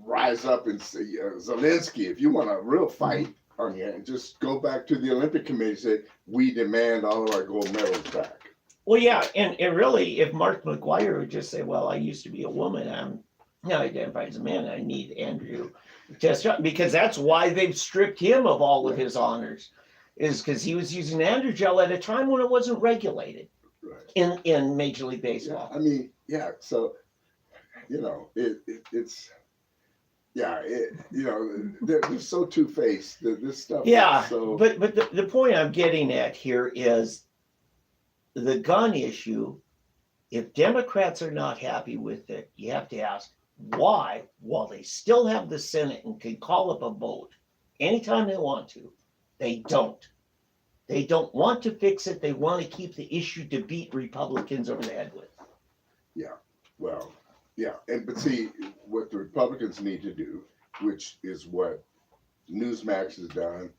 rise up and say, Zelensky, if you want a real fight on you, and just go back to the Olympic Committee and say, we demand all of our gold medals back.
Well, yeah, and really, if Mark McGuire would just say, well, I used to be a woman, I'm now identified as a man, I need Andrew testosterone, because that's why they've stripped him of all of his honors, is because he was using androgel at a time when it wasn't regulated in Major League Baseball.
Yeah, I mean, yeah, so, you know, it's, yeah, you know, they're so two-faced, this stuff.
Yeah,
so...
but the point I'm getting at here is the gun issue. If Democrats are not happy with it, you have to ask why, while they still have the Senate and can call up a vote anytime they want to, they don't. They don't want to fix it. They want to keep the issue to beat Republicans over the head with.
Yeah, well, yeah. But see, what the Republicans need to do, which is what Newsmax has done,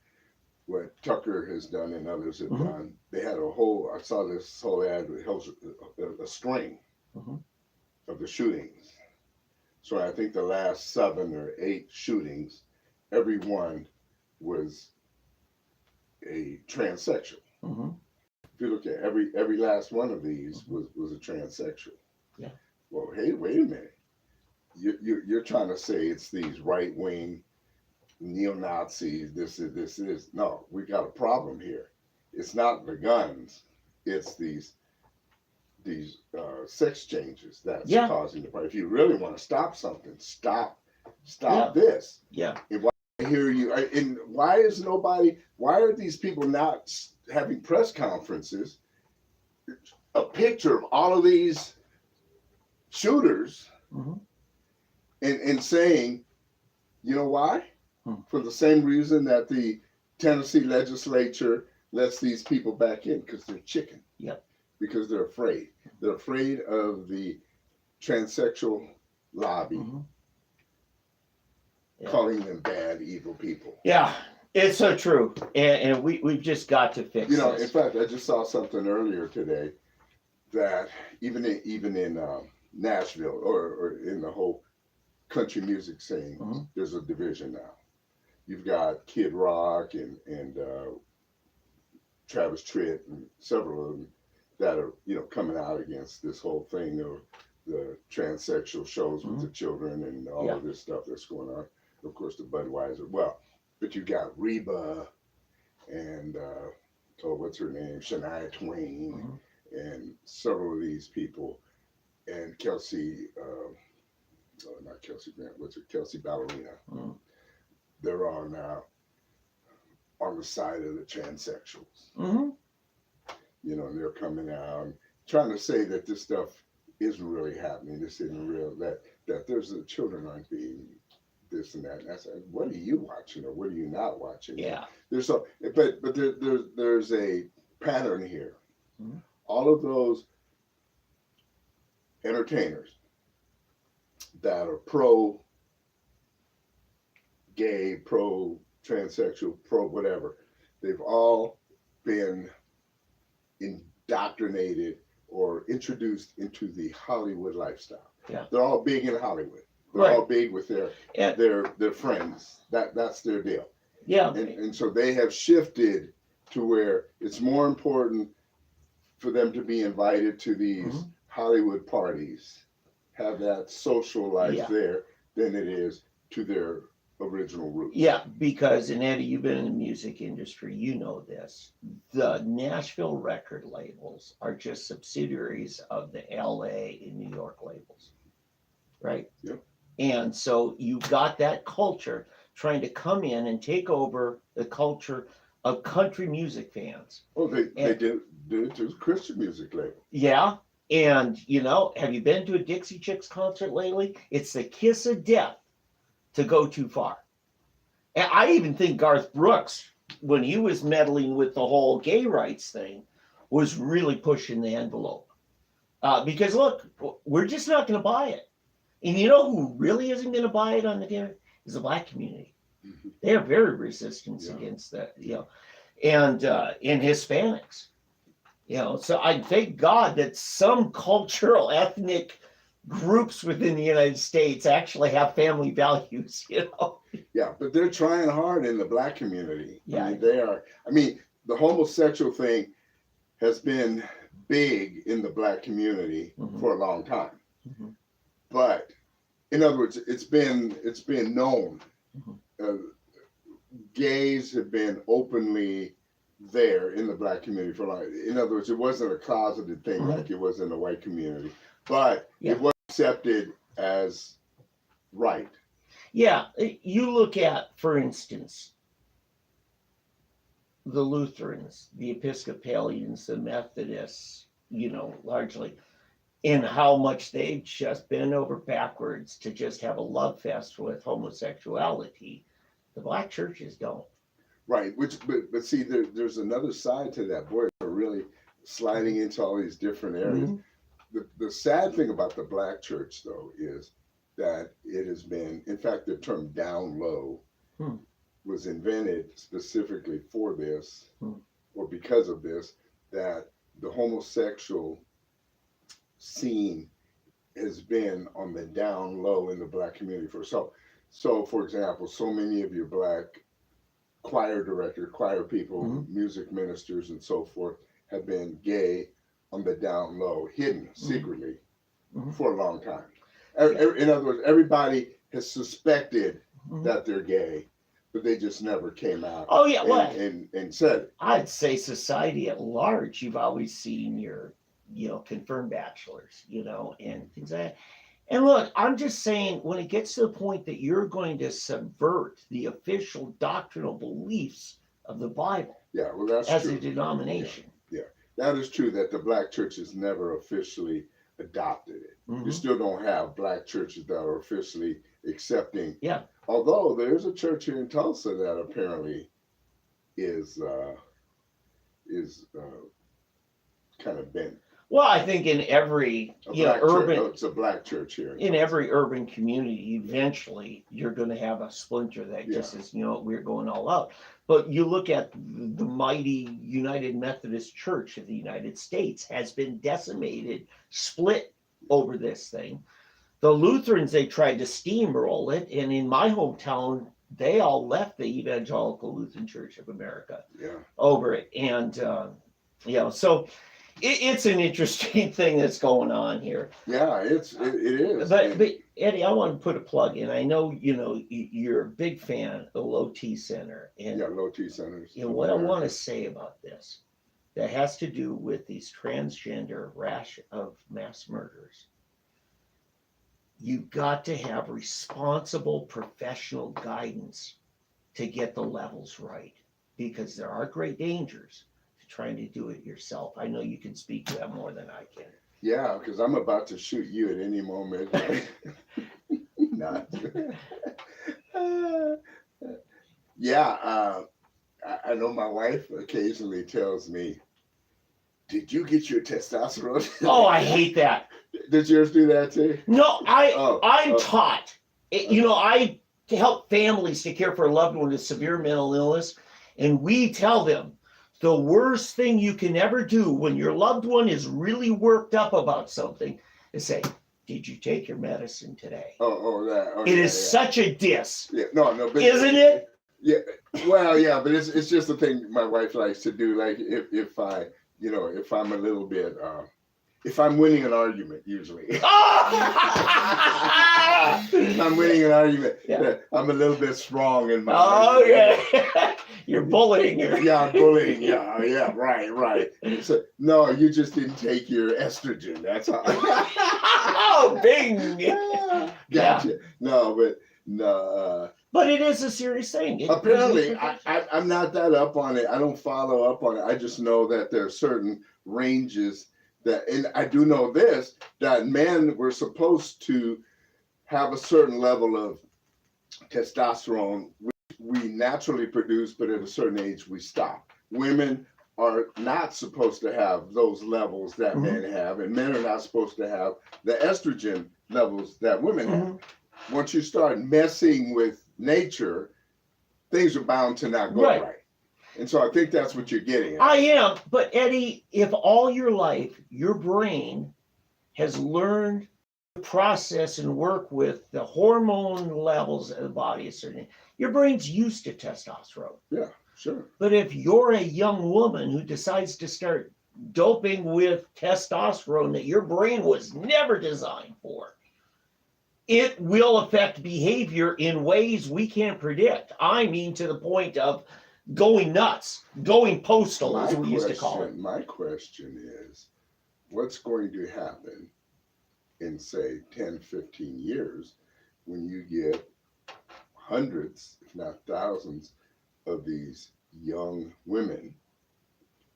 what Tucker has done and others have done, they had I saw this whole ad that held a string of the shootings. So I think the last 7 or 8 shootings, every one was a transsexual. If you look at every last one of these was a transsexual.
Yeah.
Well, hey, wait a minute. You're trying to say it's these right-wing neo-Nazis, this is. No, we got a problem here. It's not the guns. It's these sex changes that's causing the problem. If you really want to stop something, stop this.
Yeah.
And why I hear you? And why are these people not having press conferences? A picture of all of these shooters and saying, you know why? For the same reason that the Tennessee legislature lets these people back in, because they're chicken.
Yep.
Because they're afraid. They're afraid of the transsexual lobby calling them bad, evil people.
Yeah, it's so true. And we've just got to fix
You know,
this.
in fact, I just saw something earlier today that even in Nashville or in the whole country music scene, there's a division now. You've got Kid Rock and Travis Tritt and several of them that are, you know, coming out against this whole thing of the transsexual shows with the children and all of this stuff that's going on. Of course, the Budweiser. Well, but you got Reba and what's her name, Shania Twain, and several of these people, and Kelsey, not Kelsey Grant, what's it, Kelsey Ballerina. They're all now on the side of the transsexuals. You know, and they're coming out trying to say that this stuff isn't really happening. This isn't real. That there's the children aren't being this and that. And I said, what are you watching or what are you not watching?
Yeah.
There's there's a pattern here. All of those entertainers that are pro gay, pro transsexual, pro whatever, they've all been indoctrinated or introduced into the Hollywood lifestyle.
Yeah.
They're all big in Hollywood. They're
Right.
all big with
And,
their friends. That's their deal.
yeah.
And so they have shifted to where it's more important for them to be invited to these
Mhm.
Hollywood parties, have that social life
Yeah.
there, than it is to their original roots.
Yeah, because, and Eddie, you've been in the music industry, you know this. The Nashville record labels are just subsidiaries of the LA and New York labels, right?
Yep.
And so you've got that culture trying to come in and take over the culture of country music fans.
Oh, they
And-
did it to Christian music label.
Yeah. And, you know, have you been to a Dixie Chicks concert lately? It's the kiss of death to go too far. And I even think Garth Brooks, when he was meddling with the whole gay rights thing, was really pushing the envelope. Because look, we're just not going to buy it. And you know who really isn't going to buy it on the dinner? Is the black community.
Mhm.
They are very resistant
Yeah.
against that, you know, and in Hispanics, you know. So I thank God that some cultural ethnic groups within the United States actually have family values, you know.
Yeah, but they're trying hard in the black community.
Yeah.
I mean, they are. I mean, the homosexual thing has been big in the black community
Mhm.
for a long time.
Mhm.
But in other words, it's been known.
Mhm.
Gays have been openly there in the black community for a long. In other words, it wasn't a closeted thing
Mhm.
like it was in the white community, but
Yeah.
it was accepted as right.
Yeah, you look at, for instance, the Lutherans, the Episcopalians, the Methodists, you know, largely, and how much they've just bent over backwards to just have a love fest with homosexuality. The black churches don't.
Right, but see, there's another side to that. Boy, they're really sliding into all these different areas.
Mhm.
The sad thing about the black church, though, is that it has been, in fact, the term down low
Hmm.
was invented specifically for this,
Hmm.
or because of this, that the homosexual scene has been on the down low in the black community for so for example, so many of your black choir director, choir people,
Mhm.
music ministers, and so forth have been gay on the down low, hidden secretly
Mhm.
for a long time.
Yeah.
In other words, everybody has suspected
Mhm.
that they're gay, but they just never came out
Oh yeah, well,
and said it.
I'd say society at large, you've always seen your, you know, confirmed bachelors, you know, and things like that. And look, I'm just saying, when it gets to the point that you're going to subvert the official doctrinal beliefs of the Bible
Yeah, well, that's
as
true.
a denomination,
That is true that the black church has never officially adopted it. You
Mhm.
still don't have black churches that are officially accepting.
Yeah.
Although there's a church here in Tulsa that apparently is kind of bent.
Well, I think in every,
A
you know,
black church.
urban,
Oh, it's a black church here
in
Tulsa.
every urban community, eventually you're going to have a splinter that just says, you know, we're going all out. But you look at the mighty United Methodist Church of the United States has been decimated, split over this thing. The Lutherans, they tried to steamroll it, and in my hometown, they all left the Evangelical Lutheran Church of America
Yeah.
over it. And you know, so it's an interesting thing that's going on here.
Yeah, it is.
But Eddie, I want to put a plug in. I know, you know, you're a big fan of the Low T Center, and
yeah, low T centers.
you know what I want to say about this that has to do with these transgender rash of mass murders. You've got to have responsible professional guidance to get the levels right, because there are great dangers to trying to do it yourself. I know you can speak to that more than I can.
Yeah, because I'm about to shoot you at any moment. Not. Yeah, I know my wife occasionally tells me, "Did you get your testosterone?"
Oh, I hate that.
Did yours do that too?
No, I'm taught. You know, I help families to care for a loved one with severe mental illness, and we tell them the worst thing you can ever do when your loved one is really worked up about something is say, did you take your medicine today?
That.
It is such a diss.
Yeah, no, but
isn't it?
Yeah, well, yeah, but it's just the thing my wife likes to do. Like if I, if I'm a little bit, if I'm winning an argument, usually. If I'm winning an argument, I'm a little bit strong in my.
Oh yeah, you're bullying her.
Yeah, bullying. Yeah, right. So no, you just didn't take your estrogen. That's all.
Oh, bing.
Gotcha. Yeah. No, but no.
But it is a serious thing.
Apparently, I'm not that up on it. I don't follow up on it. I just know that there are certain ranges that, and I do know this, that men were supposed to have a certain level of testosterone, which we naturally produce, but at a certain age we stop. Women are not supposed to have those levels that men have, and men are not supposed to have the estrogen levels that women have. Once you start messing with nature, things are bound to not go right. And so I think that's what you're getting at.
I am, but Eddie, if all your life your brain has learned to process and work with the hormone levels of the body, your brain's used to testosterone.
Yeah, sure.
But if you're a young woman who decides to start doping with testosterone that your brain was never designed for, it will affect behavior in ways we can't predict. I mean, to the point of going nuts, going postal, as we used to call it.
My question is, what's going to happen in, say, 10, 15 years when you get hundreds, if not thousands, of these young women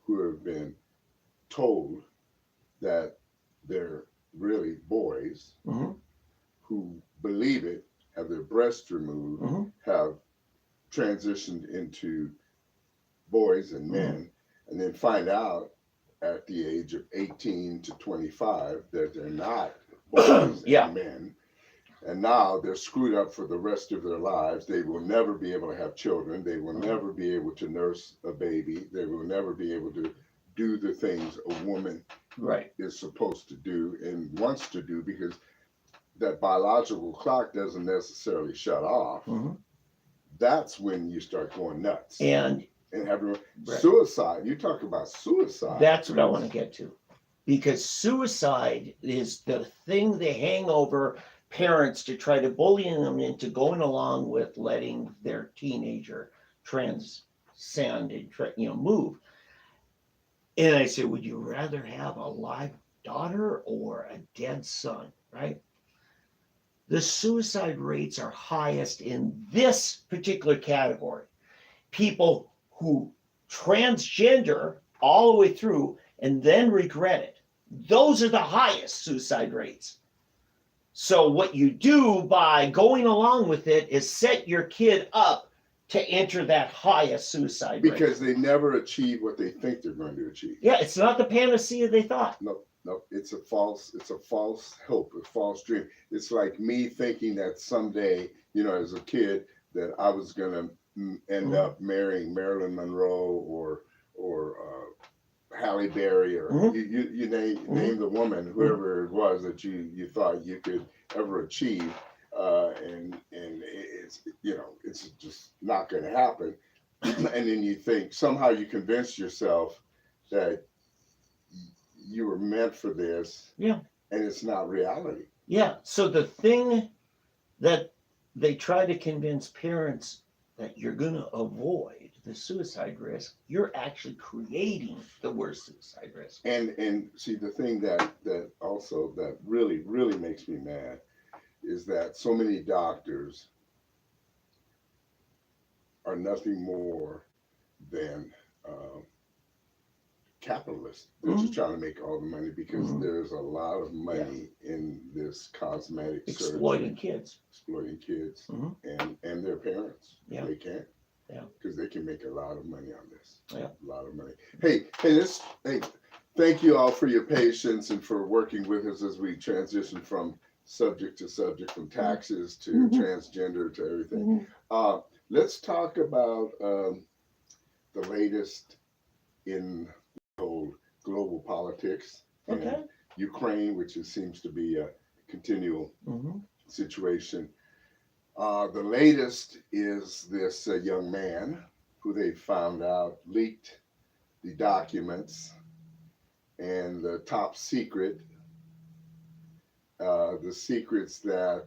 who have been told that they're really boys, who believe it, have their breasts removed, have transitioned into boys and men, and then find out at the age of 18 to 25 that they're not boys and men. And now they're screwed up for the rest of their lives. They will never be able to have children. They will never be able to nurse a baby. They will never be able to do the things a woman is supposed to do and wants to do, because that biological clock doesn't necessarily shut off. That's when you start going nuts. And having suicide. You talk about suicide.
That's what I want to get to. Because suicide is the thing they hang over parents to try to bully them into going along with letting their teenager transcend and move. And I said, would you rather have a live daughter or a dead son, right? The suicide rates are highest in this particular category. People who transgender all the way through and then regret it. Those are the highest suicide rates. So what you do by going along with it is set your kid up to enter that highest suicide rate.
Because they never achieve what they think they're going to achieve.
Yeah, it's not the panacea they thought.
No, it's a false hope, a false dream. It's like me thinking that someday, as a kid, that I was going to end up marrying Marilyn Monroe or Halle Berry, or you name the woman, whoever it was that you thought you could ever achieve, and it's just not going to happen. And then you think somehow you convince yourself that you were meant for this, and it's not reality.
Yeah. So the thing that they try to convince parents that you're going to avoid the suicide risk, you're actually creating the worst suicide risk.
And see, the thing that also that really makes me mad is that so many doctors are nothing more than capitalists. They're just trying to make all the money, because there's a lot of money in this cosmetic
exploiting kids,
and their parents. They can't.
Yeah.
Because they can make a lot of money on this.
Yeah.
A lot of money. Hey, thank you all for your patience and for working with us as we transition from subject to subject, from taxes to transgender to everything. Let's talk about the latest in the whole global politics and Ukraine, which seems to be continual
Mm-hmm.
situation. The latest is this young man who they found out leaked the documents and the top secret, the secrets that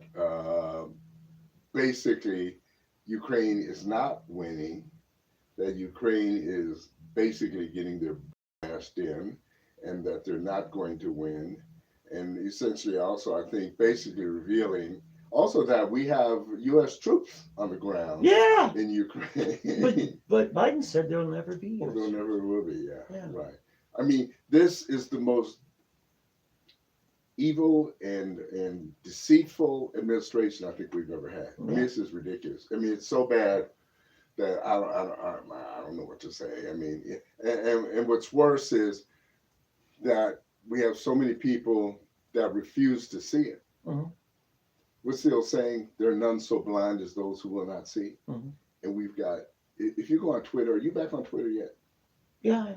basically Ukraine is not winning, that Ukraine is basically getting their bashed in, and that they're not going to win. And essentially, also, I think, basically revealing also that we have U.S. troops on the ground
Yeah.
in Ukraine.
But Biden said there'll never be.
Well, there never will be,
Yeah.
right. I mean, this is the most evil and deceitful administration I think we've ever had. I mean, this is ridiculous. I mean, it's so bad that I don't know what to say. I mean, and what's worse is that we have so many people that refuse to see it.
Mm-hmm.
We're still saying there are none so blind as those who will not see.
Mm-hmm.
And we've got, if you go on Twitter, are you back on Twitter yet?
Yeah.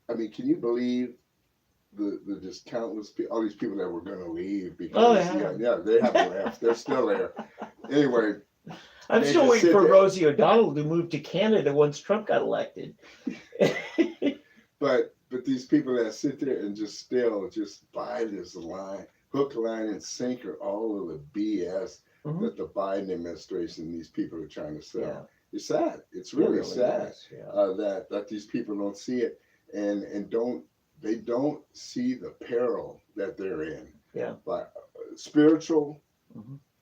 I mean, can you believe the just countless all these people that were going to leave because yeah, they haven't left. They're still there. Anyway,
I'm still waiting for Rosie O'Donnell to move to Canada once Trump got elected.
But these people that sit there and just still just buy this line, hook, line, and sinker, all of the BS that the Biden administration, these people are trying to sell. Yeah. It's sad. It's really sad that these people don't see it and don't see the peril that they're in. Yeah. But spiritual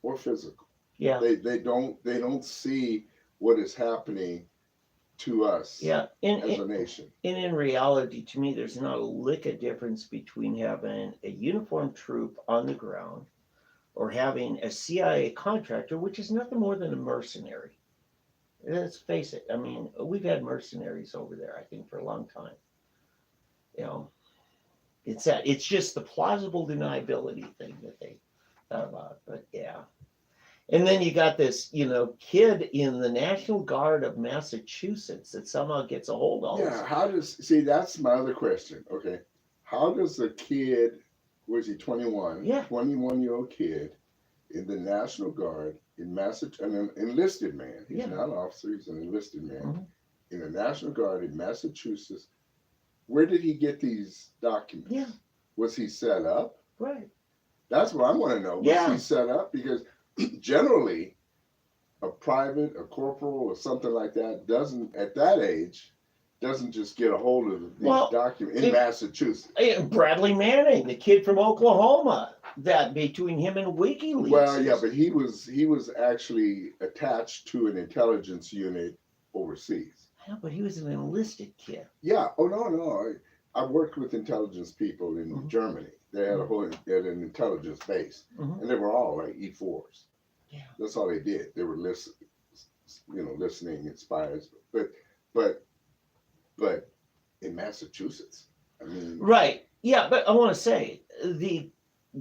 or physical. Yeah. They don't see what is happening to us as a nation.
And in reality, to me, there's not a lick of difference between having a uniformed troop on the ground or having a CIA contractor, which is nothing more than a mercenary. Let's face it. I mean, we've had mercenaries over there, I think, for a long time. You know, it's just the plausible deniability thing that they thought about. But yeah. And then you got this, kid in the National Guard of Massachusetts that somehow gets a hold of.
Yeah, that's my other question. Okay. How does a kid, was he 21? Yeah. 21-year-old kid in the National Guard in Massachusetts, an enlisted man. He's not an officer, he's an enlisted man in the National Guard in Massachusetts. Where did he get these documents? Yeah. Was he set up? Right. That's what I want to know. Was he set up? Because generally, a private, a corporal, or something like that doesn't, at that age, doesn't just get a hold of these documents in Massachusetts.
Bradley Manning, the kid from Oklahoma, that between him and WikiLeaks.
Well, yeah, but he was actually attached to an intelligence unit overseas.
I know, but he was an enlisted kid.
Yeah. Oh no. I worked with intelligence people in Germany. They had an intelligence base, and they were all like E4s. Yeah. That's all they did. They were listening and spies. But in Massachusetts, I mean.
Right. Yeah, but I want to say the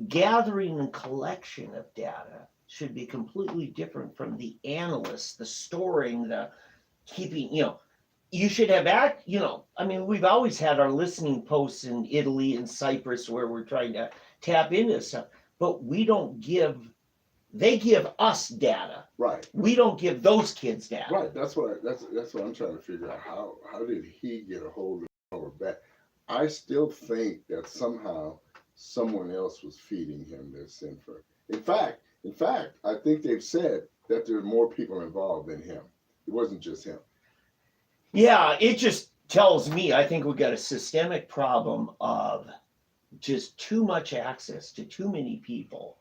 gathering and collection of data should be completely different from the analysts, the storing, the keeping. You should have I mean, we've always had our listening posts in Italy and Cyprus where we're trying to tap into stuff, but they give us data. Right. We don't give those kids data.
Right. That's what I'm trying to figure out. How did he get a hold of our back? I still think that somehow someone else was feeding him this info. In fact, I think they've said that there are more people involved than him. It wasn't just him.
Yeah, it just tells me I think we've got a systemic problem of just too much access to too many people.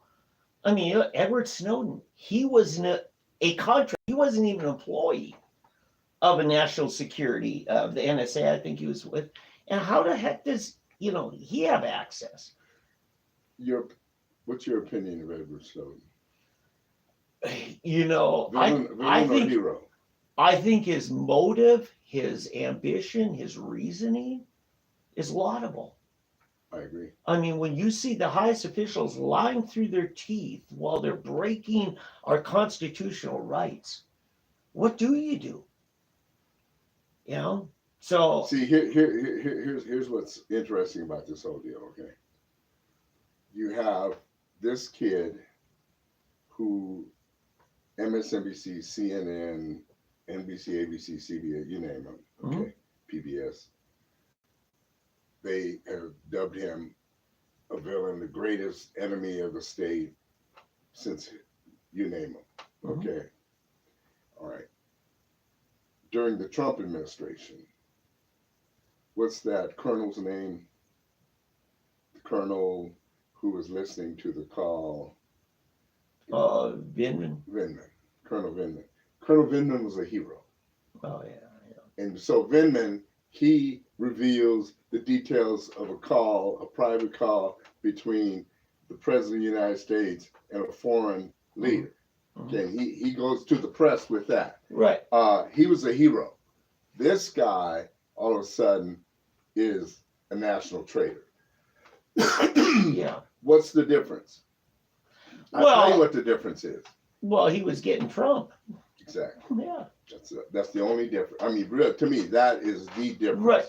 I mean, Edward Snowden, he was a contract. He wasn't even an employee of a national security of the NSA. I think he was with. And how the heck does he have access?
What's your opinion of Edward Snowden?
Hero? I think his motive, his ambition, his reasoning is laudable.
I agree.
I mean, when you see the highest officials lying through their teeth while they're breaking our constitutional rights, what do you do? So
see, here's what's interesting about this whole deal. Okay, you have this kid who MSNBC, CNN, NBC, ABC, CBS, you name them, okay, PBS, they have dubbed him a villain, the greatest enemy of the state since you name him, okay? All right. During the Trump administration, what's that colonel's name? The colonel who was listening to the call.
Vindman.
Colonel Vindman. Colonel Vindman was a hero.
Oh, yeah.
And so Vindman, he reveals the details of a call, a private call between the President of the United States and a foreign leader. Okay, and he goes to the press with that.
Right.
He was a hero. This guy, all of a sudden, is a national traitor.
Yeah.
What's the difference? I'll tell you what the difference is.
Well, he was getting Trump.
Exactly.
Yeah.
That's the only difference. I mean, really, to me, that is the difference.
Right.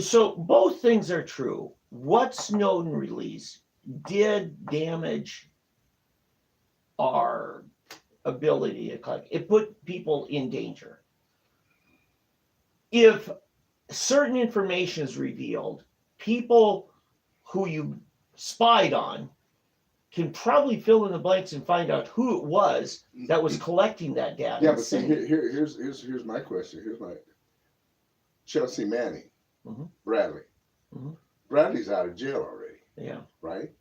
So both things are true. What Snowden released did damage our ability to collect. It put people in danger. If certain information is revealed, people who you spied on can probably fill in the blanks and find out who it was that was collecting that data.
Yeah, but see, here's my question. Here's my Chelsea Manning, Bradley. Bradley's out of jail already.
Yeah.
Right?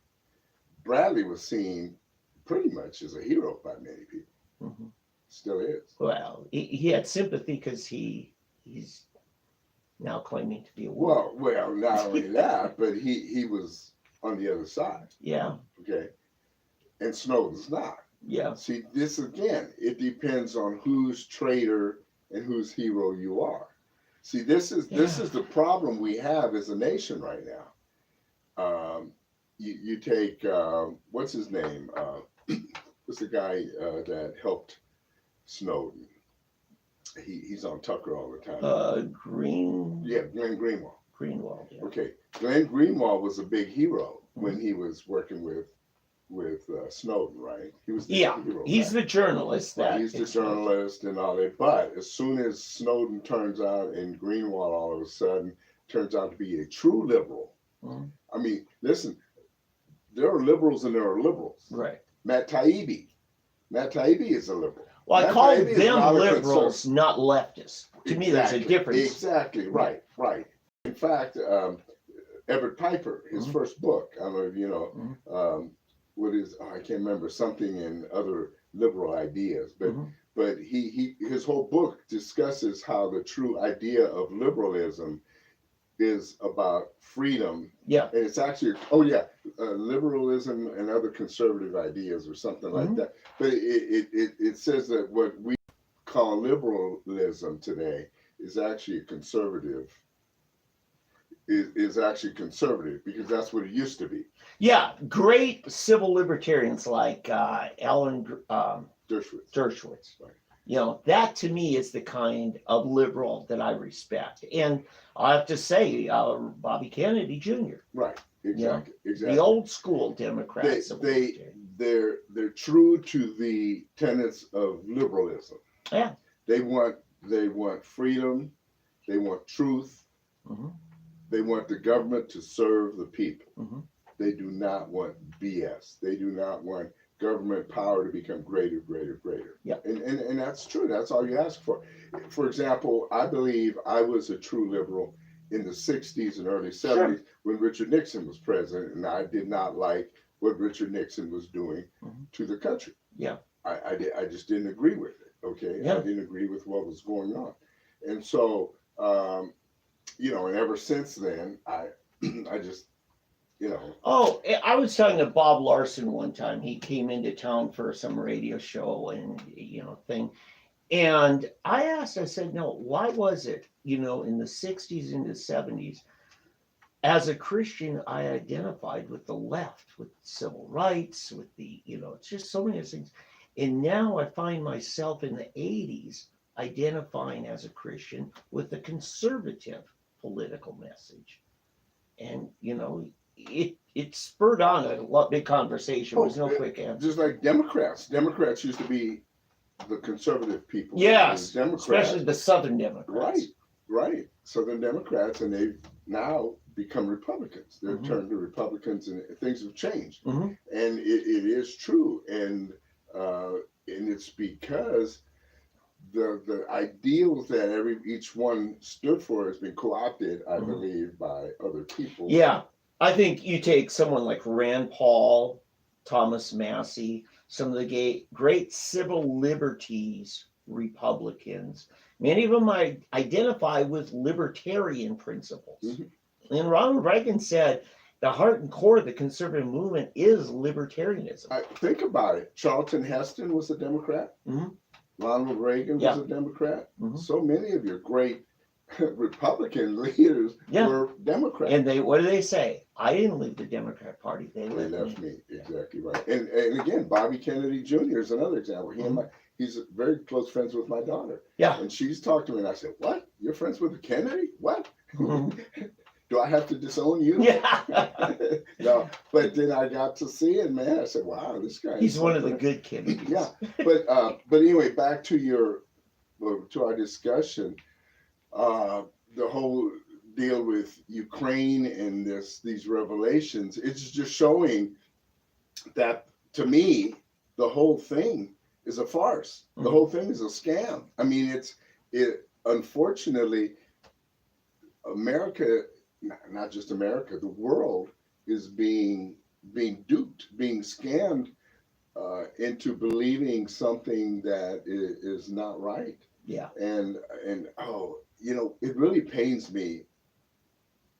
Bradley was seen pretty much as a hero by many people. Still is.
Well, he had sympathy because he's now claiming to be a woman.
Well, not only that, but he was on the other side.
Yeah.
Okay. And Snowden's not.
Yeah.
See, this again, it depends on whose traitor and whose hero you are. See, this is the problem we have as a nation right now. You take what's his name? What's the guy that helped Snowden? He's on Tucker all the time. Glenn Greenwald.
Greenwald. Yeah.
Okay, Glenn Greenwald was a big hero when he was working with Snowden, right? He was the hero.
He's the journalist.
He's the journalist and all that. But as soon as Snowden turns out and Greenwald all of a sudden turns out to be a true liberal. I mean, listen, there are liberals and there are liberals.
Right.
Matt Taibbi is a liberal.
Well,
Matt
I call
Taibbi
them liberals, not leftists. To me, there's a difference.
Exactly, right. In fact, Everett Piper, his first book, I don't know if you know, I can't remember, something in other liberal ideas, but his whole book discusses how the true idea of liberalism is about freedom.
Yeah.
And it's actually, liberalism and other conservative ideas or something like that. But it says that what we call liberalism today is actually conservative. Is actually conservative because that's what it used to be.
Yeah, great civil libertarians like Alan Dershowitz.
Right.
You know, that to me is the kind of liberal that I respect. And I have to say, Bobby Kennedy Jr.
Right. Exactly.
The old school Democrats.
They're true to the tenets of liberalism.
Yeah.
They want freedom. They want truth. They want the government to serve the people. They do not want BS. They do not want government power to become greater.
Yeah.
And that's true. That's all you ask for. For example, I believe I was a true liberal in the 60s and early 70s when Richard Nixon was president, and I did not like what Richard Nixon was doing to the country. Yeah. I just didn't agree with it. Okay. Yeah. I didn't agree with what was going on. And so and ever since then, I just,
Oh, I was talking to Bob Larson one time. He came into town for some radio show and, thing. And I said, no, why was it, in the 60s and the 70s, as a Christian, I identified with the left, with civil rights, with the, it's just so many things. And now I find myself in the 80s identifying as a Christian with the conservative political message. And, it spurred on big conversation. There was no quick answer.
Just like Democrats. Democrats used to be the conservative people.
Yes,
Democrats,
especially the Southern Democrats.
Right. Southern Democrats, and they've now become Republicans. They're turned to Republicans, and things have changed. And it is true, and it's because the ideals that each one stood for has been co-opted, I believe, by other people.
Yeah, I think you take someone like Rand Paul, Thomas Massey, some of the great civil liberties Republicans. Many of them identify with libertarian principles. And Ronald Reagan said the heart and core of the conservative movement is libertarianism.
Think about it. Charlton Heston was a Democrat. Ronald Reagan was a Democrat. So many of your great Republican leaders were Democrats.
And what do they say? I didn't leave the Democrat Party. They
left me. Exactly right. And again, Bobby Kennedy Jr. is another example. He's very close friends with my daughter.
Yeah.
And she's talked to me, and I said, "What? You're friends with Kennedy? What? Do I have to disown you?"
Yeah.
No. But then I got to see it, man. I said, "Wow, this guy."
He's one of the good Kennedys.
Yeah. But anyway, back to our discussion. The whole deal with Ukraine and these revelations, it's just showing that, to me, the whole thing is a farce. The whole thing is a scam. I mean, unfortunately, America, not just America, the world is being duped, being scammed into believing something that is not right.
Yeah.
And it really pains me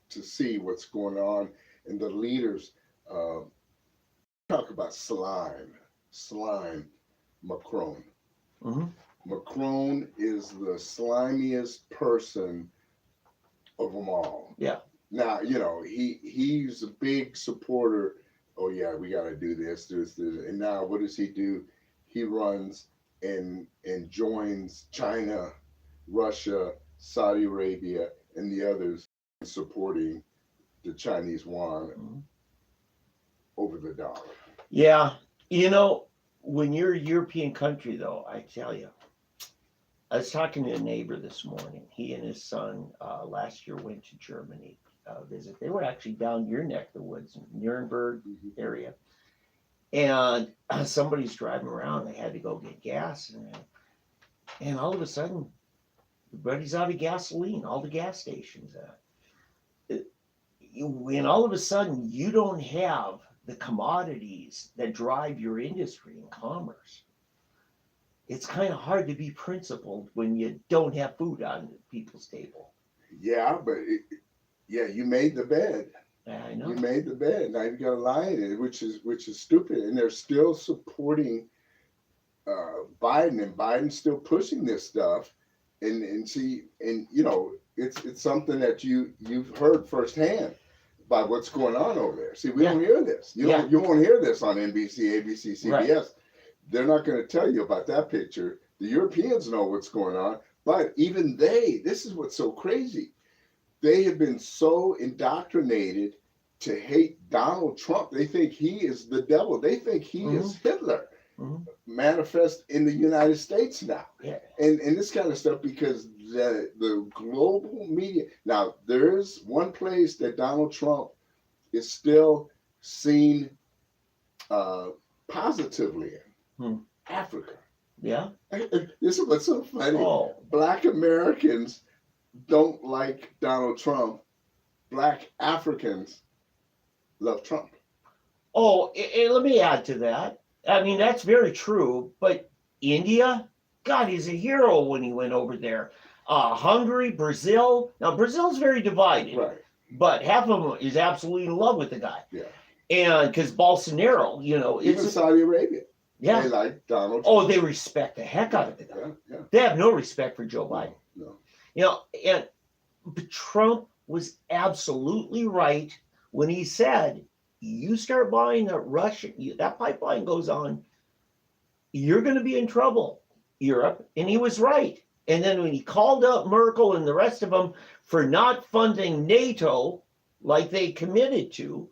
to see what's going on, and the leaders talk about slime, Macron. Macron is the slimiest person of them all.
Yeah.
Now, he's a big supporter. Oh yeah, we got to do this. And now what does he do? He runs and joins China, Russia, Saudi Arabia, and the others supporting the Chinese yuan over the dollar.
Yeah. When you're a European country, though, I tell you, I was talking to a neighbor this morning. He and his son last year went to Germany visit. They were actually down your neck of the woods, Nuremberg area. And somebody's driving around. They had to go get gas. And all of a sudden, everybody's out of gasoline, all the gas stations. And all of a sudden, you don't have the commodities that drive your industry and commerce. It's kind of hard to be principled when you don't have food on people's table.
Yeah, but you made the bed.
I know.
You made the bed. Now you got to lie in it, which is stupid. And they're still supporting Biden, and Biden's still pushing this stuff. And it's something that you've heard firsthand about what's going on over there. See, we don't hear this. You won't hear this on NBC, ABC, CBS. Right. They're not going to tell you about that picture. The Europeans know what's going on, but even this is what's so crazy. They have been so indoctrinated to hate Donald Trump. They think he is the devil. They think he is Hitler manifest in the United States now.
Yeah.
And this kind of stuff, because the global media. Now, there is one place that Donald Trump is still seen positively in. Africa.
Yeah.
This is what's so funny.
Oh.
Black Americans don't like Donald Trump. Black Africans love Trump.
Oh, and let me add to that. I mean, that's very true. But India, God, he's a hero when he went over there. Hungary, Brazil. Now, Brazil's very divided.
Right.
But half of them is absolutely in love with the guy.
Yeah.
And because Bolsonaro,
even Saudi Arabia.
Yeah.
They like Donald Trump.
Oh, they respect the heck out of the guy.
Yeah.
They have no respect for Joe Biden.
No.
But Trump was absolutely right when he said, you start buying that pipeline goes on, you're going to be in trouble, Europe. And he was right. And then when he called out Merkel and the rest of them for not funding NATO like they committed to,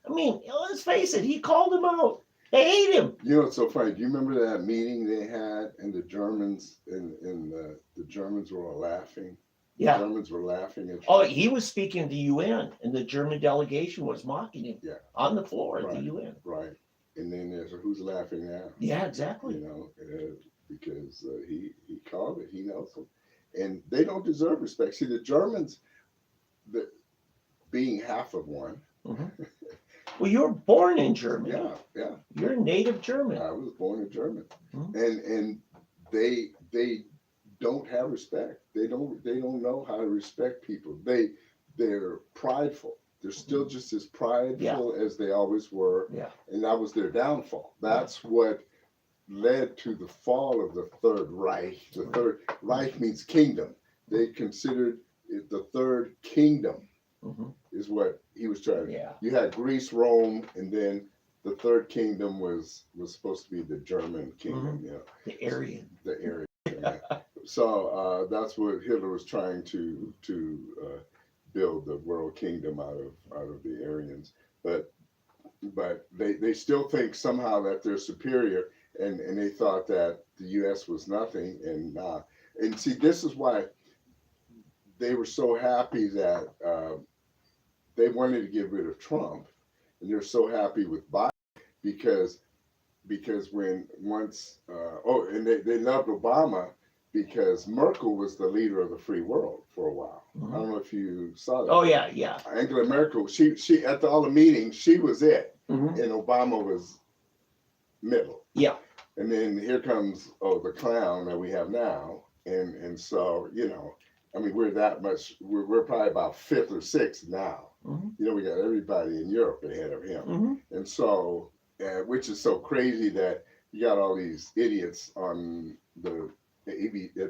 I mean, let's face it, he called him out. They hate him.
You know, it's so funny. Do you remember that meeting they had, and the Germans and the Germans were all laughing? The
Yeah.
Germans were laughing at
Oh,
Trump.
he was speaking at the UN, and the German delegation was mocking him.
Yeah.
On the floor at
Right.
the UN.
Right. And then there's who's laughing now?
Yeah, exactly.
You know, because he called it. He knows them, and they don't deserve respect. See, the Germans, being half of one.
Mm-hmm. Well, you were born in Germany.
Yeah, yeah.
You're a native German.
I was born in Germany,
Mm-hmm.
and they don't have respect. They don't know how to respect people. They're prideful. They're still just as prideful as they always were.
Yeah.
And that was their downfall. That's what led to the fall of the Third Reich. The Third Reich means kingdom. They considered it the Third Kingdom.
Mm-hmm.
Is what he was trying to.
Yeah.
You had Greece, Rome, and then the Third Kingdom was supposed to be the German kingdom.
Mm-hmm.
You know,
The Aryan.
the Aryan. Yeah. So that's what Hitler was trying to build the world kingdom out of the Aryans. But they still think somehow that they're superior, and they thought that the U.S. was nothing, and see, this is why they were so happy that they wanted to get rid of Trump, and they're so happy with Biden because when once and they loved Obama because Merkel was the leader of the free world for a while.
Mm-hmm.
I don't know if you saw that.
Oh yeah.
Angela Merkel, she at all the meetings, she was it,
Mm-hmm.
and Obama was middle.
Yeah.
And then here comes the clown that we have now, and so you know, I mean, we're that much. We're probably about fifth or sixth now.
Mm-hmm.
You know, we got everybody in Europe ahead of him,
Mm-hmm.
and so which is so crazy that you got all these idiots on the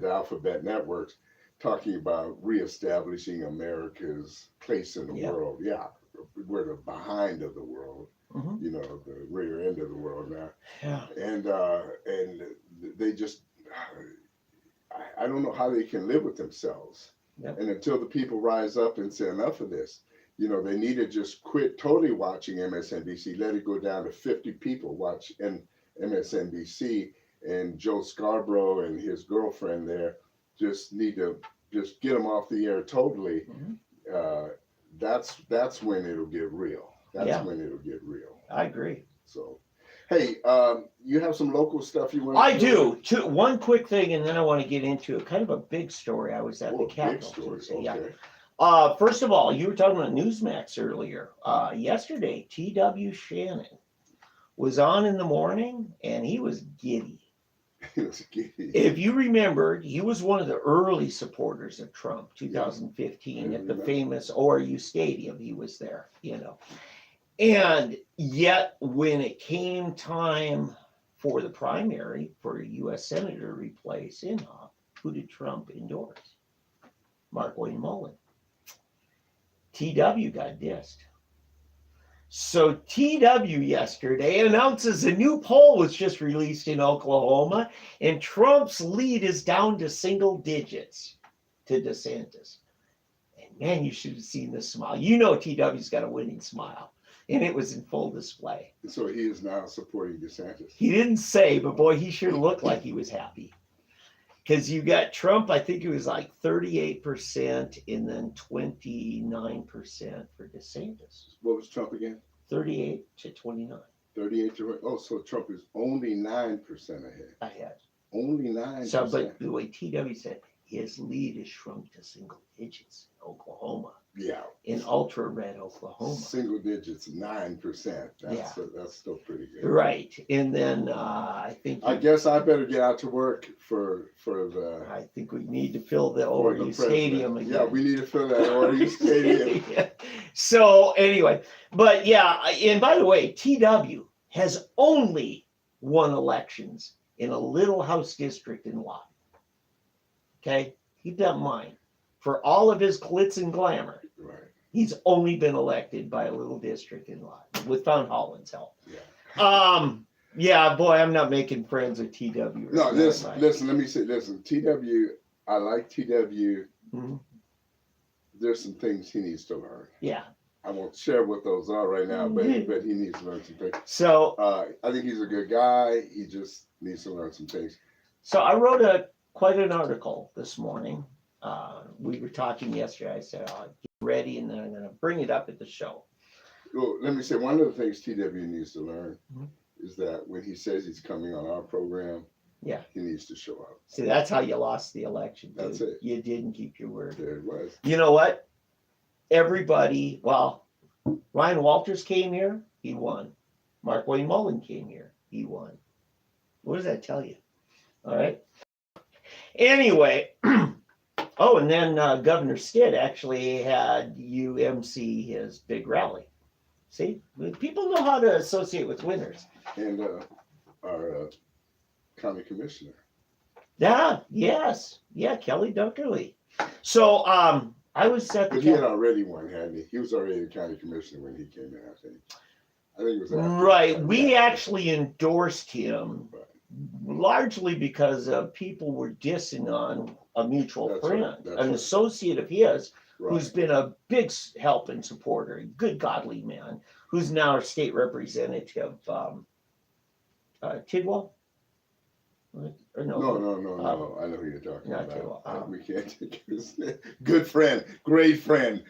alphabet networks talking about reestablishing America's place in the world. Yeah, we're the behind of the world.
Mm-hmm.
You know, the rear end of the world now.
Yeah.
And they just, I don't know how they can live with themselves.
Yep.
And until the people rise up and say enough of this, you know, they need to just quit totally watching MSNBC, let it go down to 50 people watch MSNBC, and Joe Scarborough and his girlfriend there just need to just get them off the air totally.
Mm-hmm.
That's when it'll get real. That's when it'll get real.
I agree.
So, hey, you have some local stuff you want to
I do. One quick thing, and then I want to get into it. Kind of a big story. I was at the Capitol.
Okay.
Yeah. First of all, you were talking about Newsmax earlier. Yesterday, TW Shannon was on in the morning, and he was giddy. If you remember, he was one of the early supporters of Trump, 2015, at the famous ORU Stadium. He was there, you know. And yet, when it came time for the primary for a U.S. Senator to replace Inhofe, who did Trump endorse? Markwayne Mullin. TW got dissed. So TW yesterday announces a new poll was just released in Oklahoma, and Trump's lead is down to single digits to DeSantis. And man, you should have seen the smile. You know TW's got a winning smile, and it was in full display.
So he is now supporting DeSantis.
He didn't say, but boy, he sure looked like he was happy. Because you got Trump, I think it was like 38% and then 29% for DeSantis.
What was Trump again?
38 to 29.
38 to, so Trump is only 9% ahead. Only 9%.
So, but the way TW said, his lead has shrunk to single digits in Oklahoma.
Yeah.
In ultra red Oklahoma.
Single digits, 9%. That's still pretty good.
Right. And then I think
I guess I better get out to work for the.
I think we need to fill the ORU Stadium again.
Yeah, we need to fill that ORU Stadium.
Yeah. So anyway, but yeah, and by the way, TW has only won elections in a little House district in Lott. Okay, keep that in mind. For all of his glitz and glamour,
right,
he's only been elected by a little district in Lott with Found Holland's help.
Yeah.
Yeah, boy, I'm not making friends with TW.
No, listen, let me say, TW, I like TW.
Mm-hmm.
There's some things he needs to learn.
Yeah.
I won't share what those are right now, but he needs to learn some things.
So
I think he's a good guy. He just needs to learn some things.
So I wrote quite an article this morning. We were talking yesterday. I said, get ready, and then I'm going to bring it up at the show.
Well, let me say, one of the things TW needs to learn is that when he says he's coming on our program,
yeah,
he needs to show up.
See, that's how you lost the election. Dude.
That's it.
You didn't keep your word.
There it was.
You know what? Everybody, well, Ryan Walters came here, he won. Mark Wayne Mullen came here, he won. What does that tell you? All right. Anyway, oh, and then Governor Stitt actually had UMC his big rally. See, people know how to associate with winners.
And our county commissioner.
Yeah, yes. Yeah, Kelly Dunkerley. So I was at the.
But he had already won, hadn't he? He was already the county commissioner when he came in, I think. I think it was after.
Right. We actually endorsed him. Right. Largely because people were dissing on a mutual friend, an associate of his, who's been a big help and supporter, a good godly man, who's now our state representative, Tidwell? Or
no. I know who you're talking
not
about.
Tidwell.
We can't think of his name. Good friend, great friend.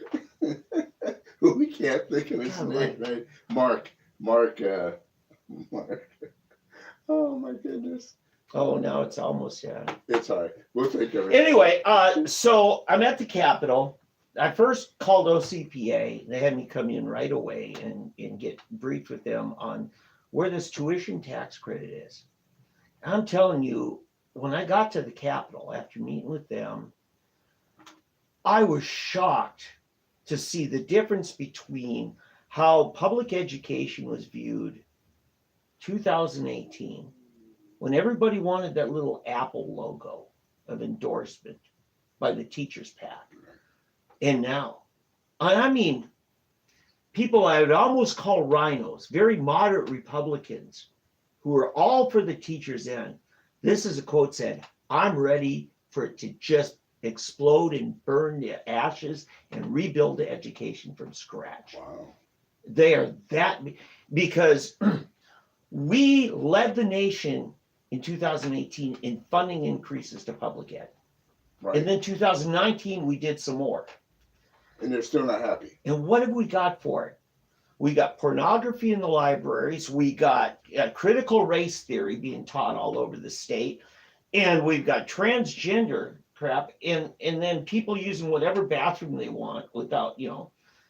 We can't think of his name, right? Mark. Oh my goodness.
Oh, now it's almost,
It's all right. We'll take everything.
Anyway, so I'm at the Capitol. I first called OCPA. They had me come in right away and get briefed with them on where this tuition tax credit is. I'm telling you, when I got to the Capitol after meeting with them, I was shocked to see the difference between how public education was viewed 2018, when everybody wanted that little Apple logo of endorsement by the teachers pack. And now, I mean, people I would almost call rhinos, very moderate Republicans who are all for the teachers' end. This is a quote said, I'm ready for it to just explode and burn to ashes and rebuild the education from scratch.
Wow.
They are that, because we led the nation in 2018 in funding increases to public ed. Right. And then 2019, we did some more.
And they're still not happy.
And what have we got for it? We got pornography in the libraries. We got critical race theory being taught all over the state. And we've got transgender crap. And then people using whatever bathroom they want without,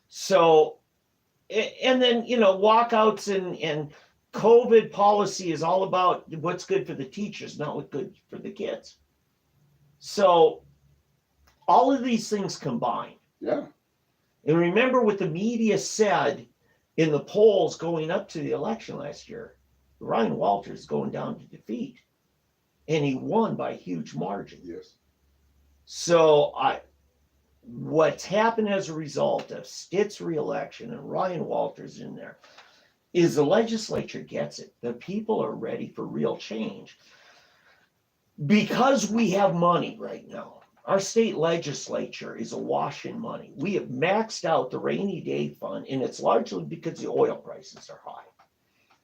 So, and then, walkouts and COVID policy is all about what's good for the teachers, not what's good for the kids. So all of these things combined.
Yeah.
And remember what the media said in the polls going up to the election last year. Ryan Walters going down to defeat. And he won by a huge margin.
Yes.
So what's happened as a result of Stitt's reelection and Ryan Walters in there is the legislature gets it. The people are ready for real change. Because we have money right now. Our state legislature is awash in money. We have maxed out the rainy day fund, and it's largely because the oil prices are high.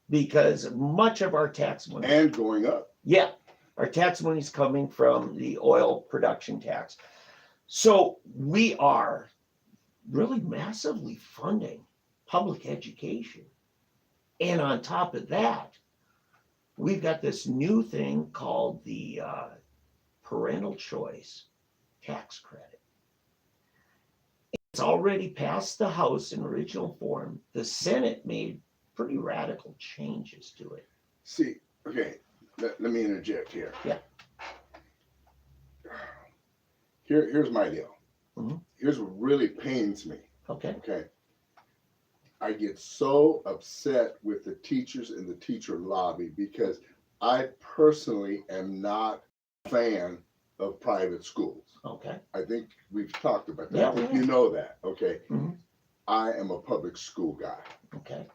Because much of our tax money...
And going up.
Yeah. Our tax money is coming from the oil production tax. So we are really massively funding public education. And on top of that, we've got this new thing called the parental choice tax credit. It's already passed the House in original form. The Senate made pretty radical changes to it.
See, okay, let me interject here.
Yeah.
Here's my deal.
Mm-hmm.
Here's what really pains me.
Okay.
I get so upset with the teachers and the teacher lobby because I personally am not a fan of private schools.
Okay.
I think we've talked about that.
Yeah,
I think you know that. Okay.
Mm-hmm.
I am a public school guy.
Okay.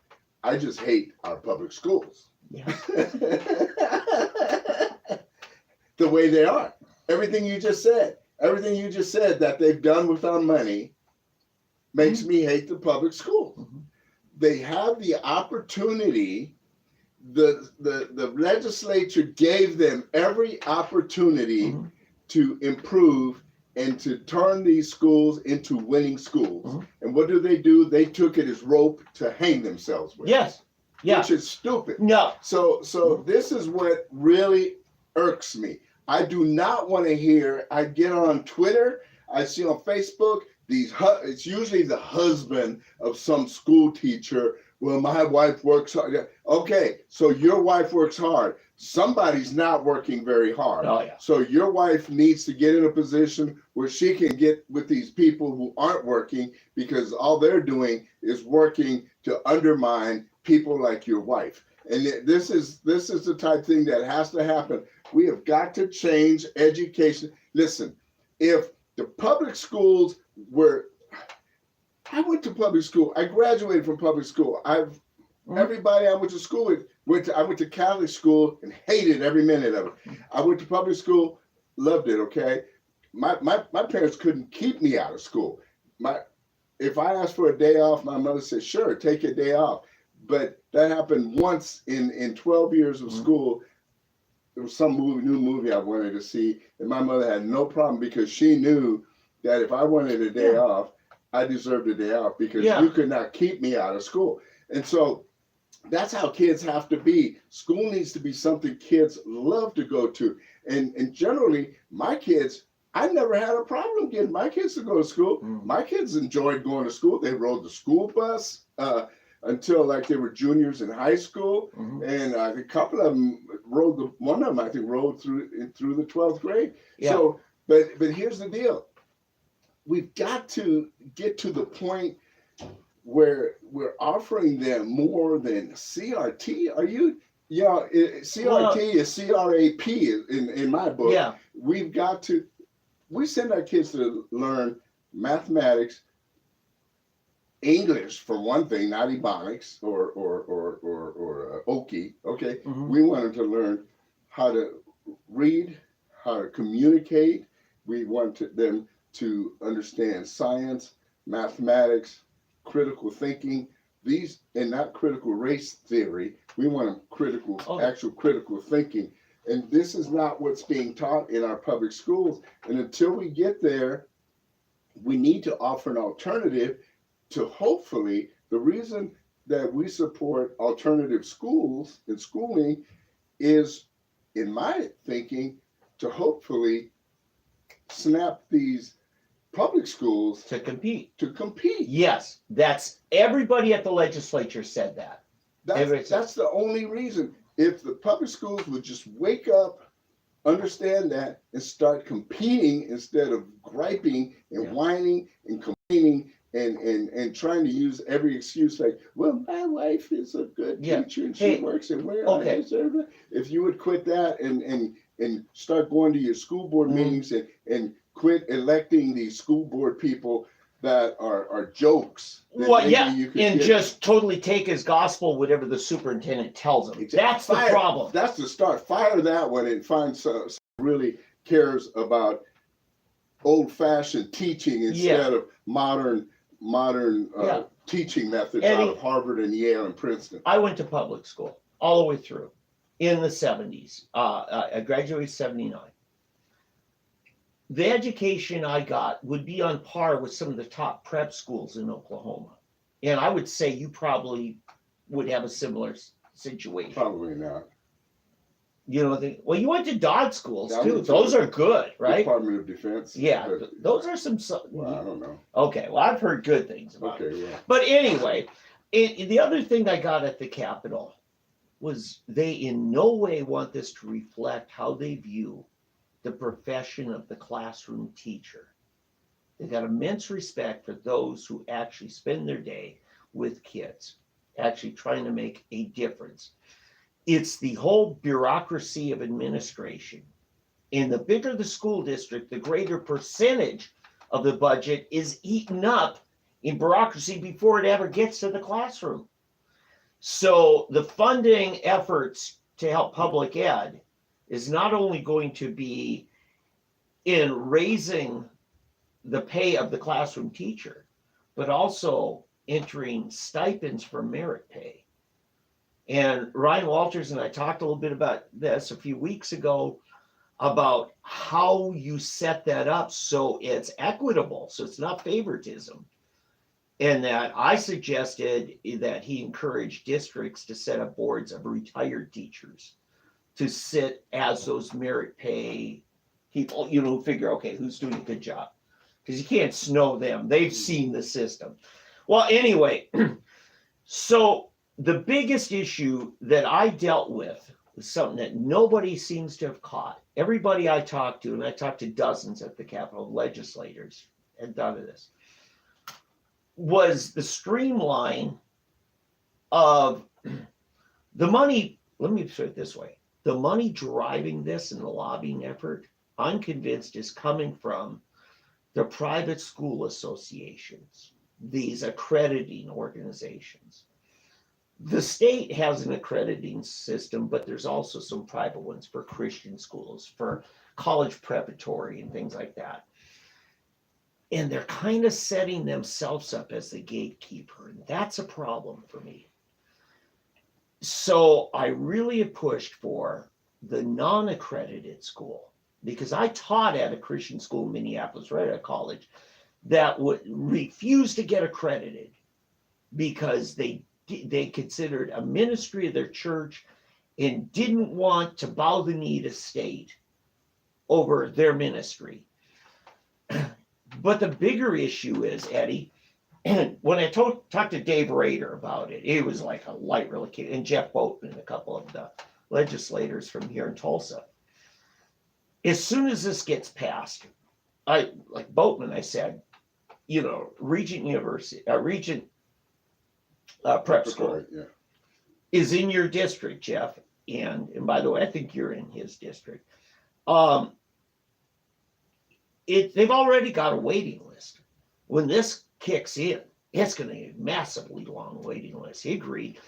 I just hate our public schools.
Yeah.
The way they are. Everything you just said that they've done with our money makes me hate the public school.
Mhm.
They have the opportunity. The legislature gave them every opportunity
Mhm.
to improve and to turn these schools into winning schools.
Mhm.
And what do? They took it as rope to hang themselves with.
Yes. Yeah.
Which is stupid.
No.
So this is what really irks me. I do not want to hear. I get on Twitter, I see on Facebook it's usually the husband of some school teacher. Well, my wife works hard. Okay, so your wife works hard. Somebody's not working very hard.
Oh, yeah.
So your wife needs to get in a position where she can get with these people who aren't working, because all they're doing is working to undermine people like your wife. And this is the type of thing that has to happen. We have got to change education. Listen, if the public schools were, I went to public school. I graduated from public school. Everybody I went to school with, I went to Catholic school and hated every minute of it. I went to public school, loved it, okay? My parents couldn't keep me out of school. If I asked for a day off, my mother said, sure, take a day off. But that happened once in 12 years of school. There was some new movie I wanted to see, and my mother had no problem, because she knew that if I wanted a day off, I deserved a day off, because you could not keep me out of school. And so that's how kids have to be. School needs to be something kids love to go to. And generally, my kids, I never had a problem getting my kids to go to school. My kids enjoyed going to school. They rode the school bus until like they were juniors in high school. And a couple of them one of them I think rode through the 12th grade. So, but here's the deal. We've got to get to the point where we're offering them more than CRT. CRT is CRAP in my book. Yeah. We send our kids to learn mathematics, English for one thing, not Ebonics or Okie. Okay, we want them to learn how to read, how to communicate. We want them to understand science, mathematics, critical thinking. These, and not critical race theory. We want them actual critical thinking. And this is not what's being taught in our public schools. And until we get there, we need to offer an alternative to, hopefully, the reason that we support alternative schools and schooling is, in my thinking, to hopefully snap these public schools
to compete.
Yes,
that's everybody at the legislature said that.
That's the only reason. If the public schools would just wake up, understand that, and start competing instead of griping and whining and complaining and trying to use every excuse like, well, my wife is a good teacher and she works and where if you would quit that and start going to your school board meetings and quit electing these school board people that are jokes.
Just totally take as gospel whatever the superintendent tells them. Exactly. That's the problem.
That's the start. Fire that one and find someone really cares about old-fashioned teaching instead of modern teaching methods out of Harvard and Yale and Princeton.
I went to public school all the way through in the 70s. I graduated 79. The education I got would be on par with some of the top prep schools in Oklahoma. And I would say you probably would have a similar situation.
Probably not.
You went to Dodd schools too. Those are good, right?
Department of Defense.
Yeah, those are some.
Well, I don't know.
Okay, well, I've heard good things about it. But anyway, the other thing I got at the Capitol was they in no way want this to reflect how they view the profession of the classroom teacher. They got immense respect for those who actually spend their day with kids, actually trying to make a difference. It's the whole bureaucracy of administration. And the bigger the school district, the greater percentage of the budget is eaten up in bureaucracy before it ever gets to the classroom. So the funding efforts to help public ed is not only going to be in raising the pay of the classroom teacher, but also entering stipends for merit pay. And Ryan Walters and I talked a little bit about this a few weeks ago about how you set that up so it's equitable, so it's not favoritism. And that I suggested that he encouraged districts to set up boards of retired teachers to sit as those merit pay people, figure, okay, who's doing a good job? Because you can't snow them. They've seen the system. Well, anyway, so the biggest issue that I dealt with was something that nobody seems to have caught. Everybody I talked to, and I talked to dozens at the Capitol, legislators, and none of this, was the streamline of the money. Let me put it this way. The money driving this in the lobbying effort, I'm convinced, is coming from the private school associations, these accrediting organizations. The state has an accrediting system, but there's also some private ones for Christian schools, for college preparatory and things like that. And they're kind of setting themselves up as the gatekeeper. And that's a problem for me. So I really have pushed for the non-accredited school, because I taught at a Christian school in Minneapolis, right at college, that would refuse to get accredited because they considered a ministry of their church and didn't want to bow the knee to state over their ministry. But the bigger issue is, Eddie, and when I talked to Dave Rader about it, it was like a light really, and Jeff Boatman, a couple of the legislators from here in Tulsa. As soon as this gets passed, like Boatman, I said, Regent University, Regent Prep School is in your district, Jeff. And by the way, I think you're in his district. They've already got a waiting list. When this kicks in, it's going to be a massively long waiting list. He agreed.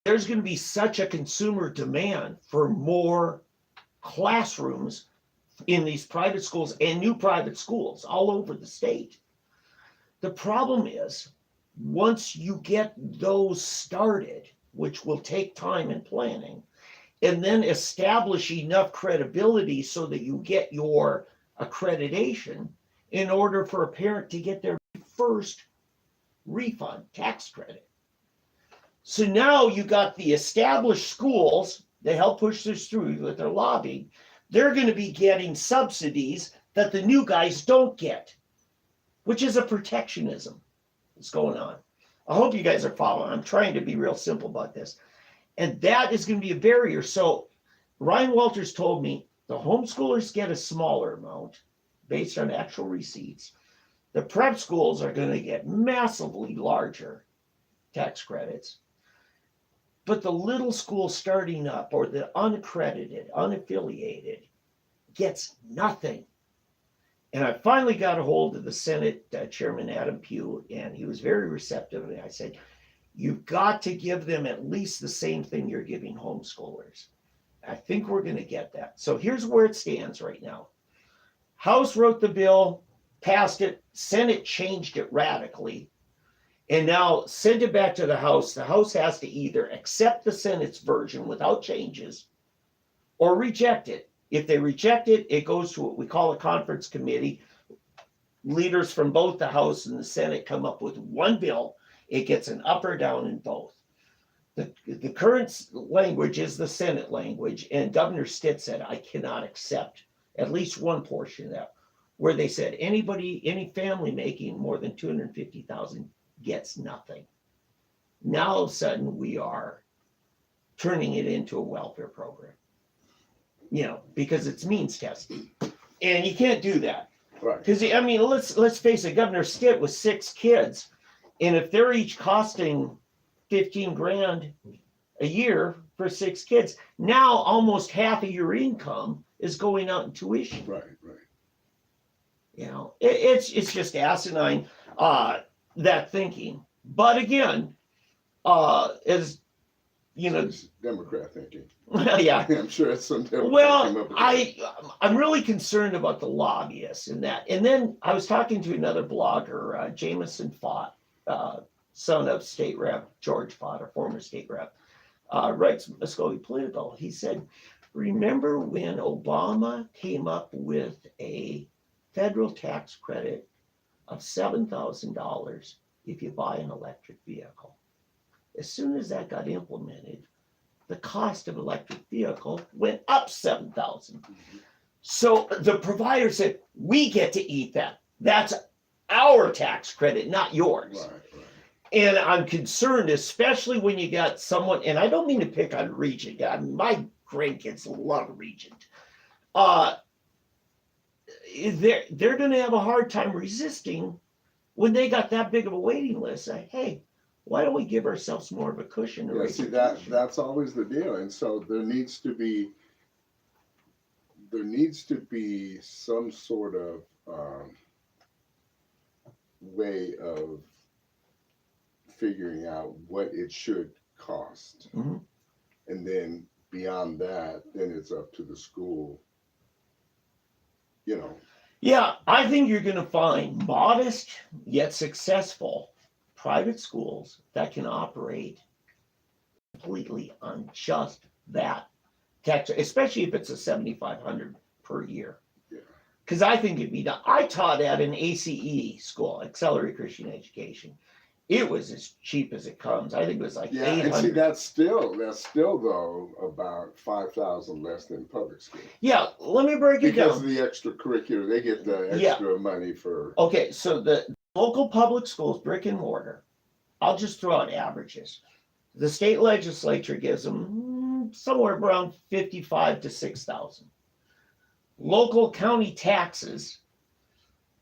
There's going to be such a consumer demand for more classrooms in these private schools and new private schools all over the state. The problem is, once you get those started, which will take time and planning, and then establish enough credibility so that you get your accreditation in order for a parent to get their first refund tax credit. So now you got the established schools that help push this through with their lobbying. They're going to be getting subsidies that the new guys don't get, which is a protectionism that's going on. I hope you guys are following. I'm trying to be real simple about this. And that is going to be a barrier. So Ryan Walters told me the homeschoolers get a smaller amount based on actual receipts. The prep schools are going to get massively larger tax credits. But the little school starting up, or the unaccredited, unaffiliated, gets nothing. And I finally got a hold of the Senate Chairman Adam Pugh, and he was very receptive. And I said, you've got to give them at least the same thing you're giving homeschoolers. I think we're going to get that. So here's where it stands right now. House wrote the bill, passed it, Senate changed it radically, and now send it back to the House. The House has to either accept the Senate's version without changes or reject it. If they reject it, it goes to what we call a conference committee. Leaders from both the House and the Senate come up with one bill. It gets an up or down in both. The current language is the Senate language, and Governor Stitt said, I cannot accept at least one portion of that, where they said any family making more than $250,000 gets nothing. Now all of a sudden we are turning it into a welfare program, because it's means testing, and you can't do that.
Right.
Because let's face it, Governor Stitt with 6 kids, and if they're each costing $15,000 a year for 6 kids, now almost half of your income is going out in tuition.
Right.
It's just asinine, that thinking. But again, as you
So
know,
it's Democrat thinking.
yeah.
I'm sure it's some Democrat came
Well,
up with that.
I'm really concerned about the lobbyists in that. And then I was talking to another blogger, Jameson Fott, son of State Rep George Fott, or former State Rep, writes Muskogee Political. He said, remember when Obama came up with a federal tax credit of $7,000 if you buy an electric vehicle? As soon as that got implemented, the cost of electric vehicle went up 7,000. So the provider said, we get to eat that. That's our tax credit, not yours.
Right, right.
And I'm concerned, especially when you got someone, and I don't mean to pick on Regent. I mean, my grandkids love Regent. They're going to have a hard time resisting when they got that big of a waiting list. Say, hey, why don't we give ourselves more of a cushion?
Yeah, see that's always the deal, and so there needs to be some sort of way of figuring out what it should cost,
Mhm.
and then beyond that, then it's up to the school. You know,
Yeah, I think you're going to find modest yet successful private schools that can operate completely on just that tax, especially if it's a 7,500 per year.
Yeah.
Because I think it'd be done. I taught at an ACE school, Accelerated Christian Education. It was as cheap as it comes. I think it was like
yeah,
800.
and see that's still though about 5,000 less than public school.
Yeah, let me break it
Because
down.
of the extracurricular, they get the
Yeah.
extra money for.
Okay, so the local public schools, brick and mortar, I'll just throw out averages. The state legislature gives them somewhere around 55 to 6,000. Local county taxes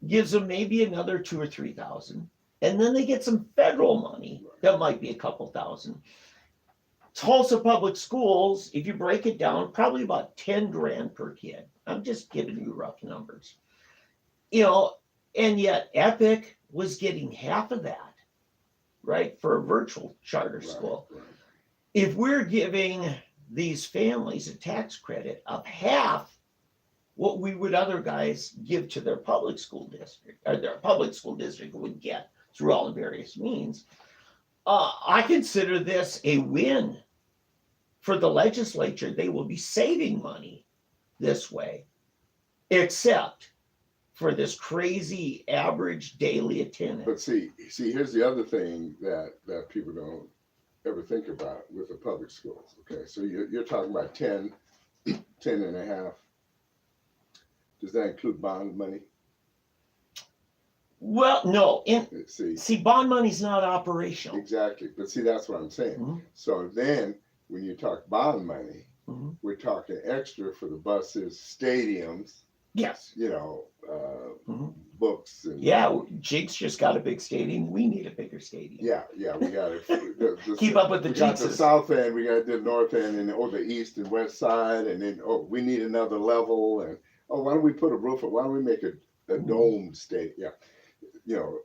gives them maybe another 2 or 3,000. And then they get some federal money that might be a couple thousand. Tulsa Public Schools, if you break it down, probably about 10 grand per kid. I'm just giving you rough numbers. You know, and yet Epic was getting half of that, right, for a virtual charter school.
Right.
If we're giving these families a tax credit of half what we would other guys give to their public school district, or their public school district would get through all the various means, I consider this a win for the legislature. They will be saving money this way, except for this crazy average daily attendance.
But see, here's the other thing that people don't ever think about with the public schools. Okay, so you're talking about 10 and a half. Does that include bond money?
Well, no.
See,
bond money's not operational.
Exactly. But see, that's what I'm saying.
Mm-hmm.
So then when you talk bond money,
Mm-hmm.
we're talking extra for the buses, stadiums.
Yes.
You know,
Mm-hmm.
books. And,
yeah, Jinx just got a big stadium. We need a bigger stadium.
Yeah, we got to
keep up with the Jinxes.
We got the south end, we got the north end, and the east and west side, and then we need another level, and why don't we put a roof? Why don't we make a domed stadium? Yeah, you know.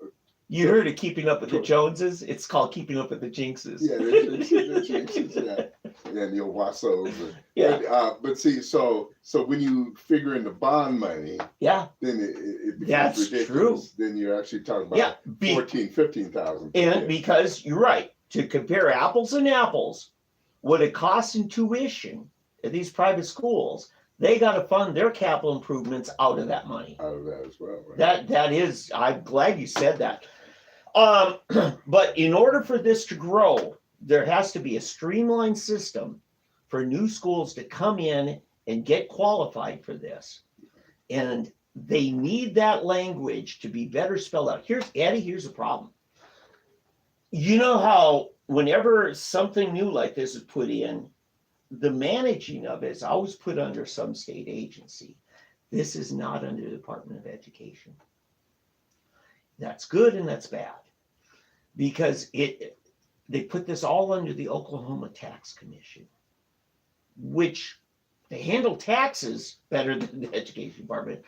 You heard of Keeping Up with the Joneses? It's called Keeping Up with the Jinxes.
Yeah, the Jinxes, yeah. And the Owassos.
Yeah.
But see, so when you figure in the bond money,
yeah,
then it becomes
that's
ridiculous.
True.
Then you're actually talking about 14,000, 15,000.
And because you're right, to compare apples and apples, what it costs in tuition at these private schools, they got to fund their capital improvements out of that money.
Out of that as well. Right?
That is, I'm glad you said that. But in order for this to grow, there has to be a streamlined system for new schools to come in and get qualified for this. And they need that language to be better spelled out. Here's the problem. You know how whenever something new like this is put in, the managing of it is always put under some state agency. This is not under the Department of Education. That's good and that's bad, because they put this all under the Oklahoma Tax Commission, which they handle taxes better than the Education Department,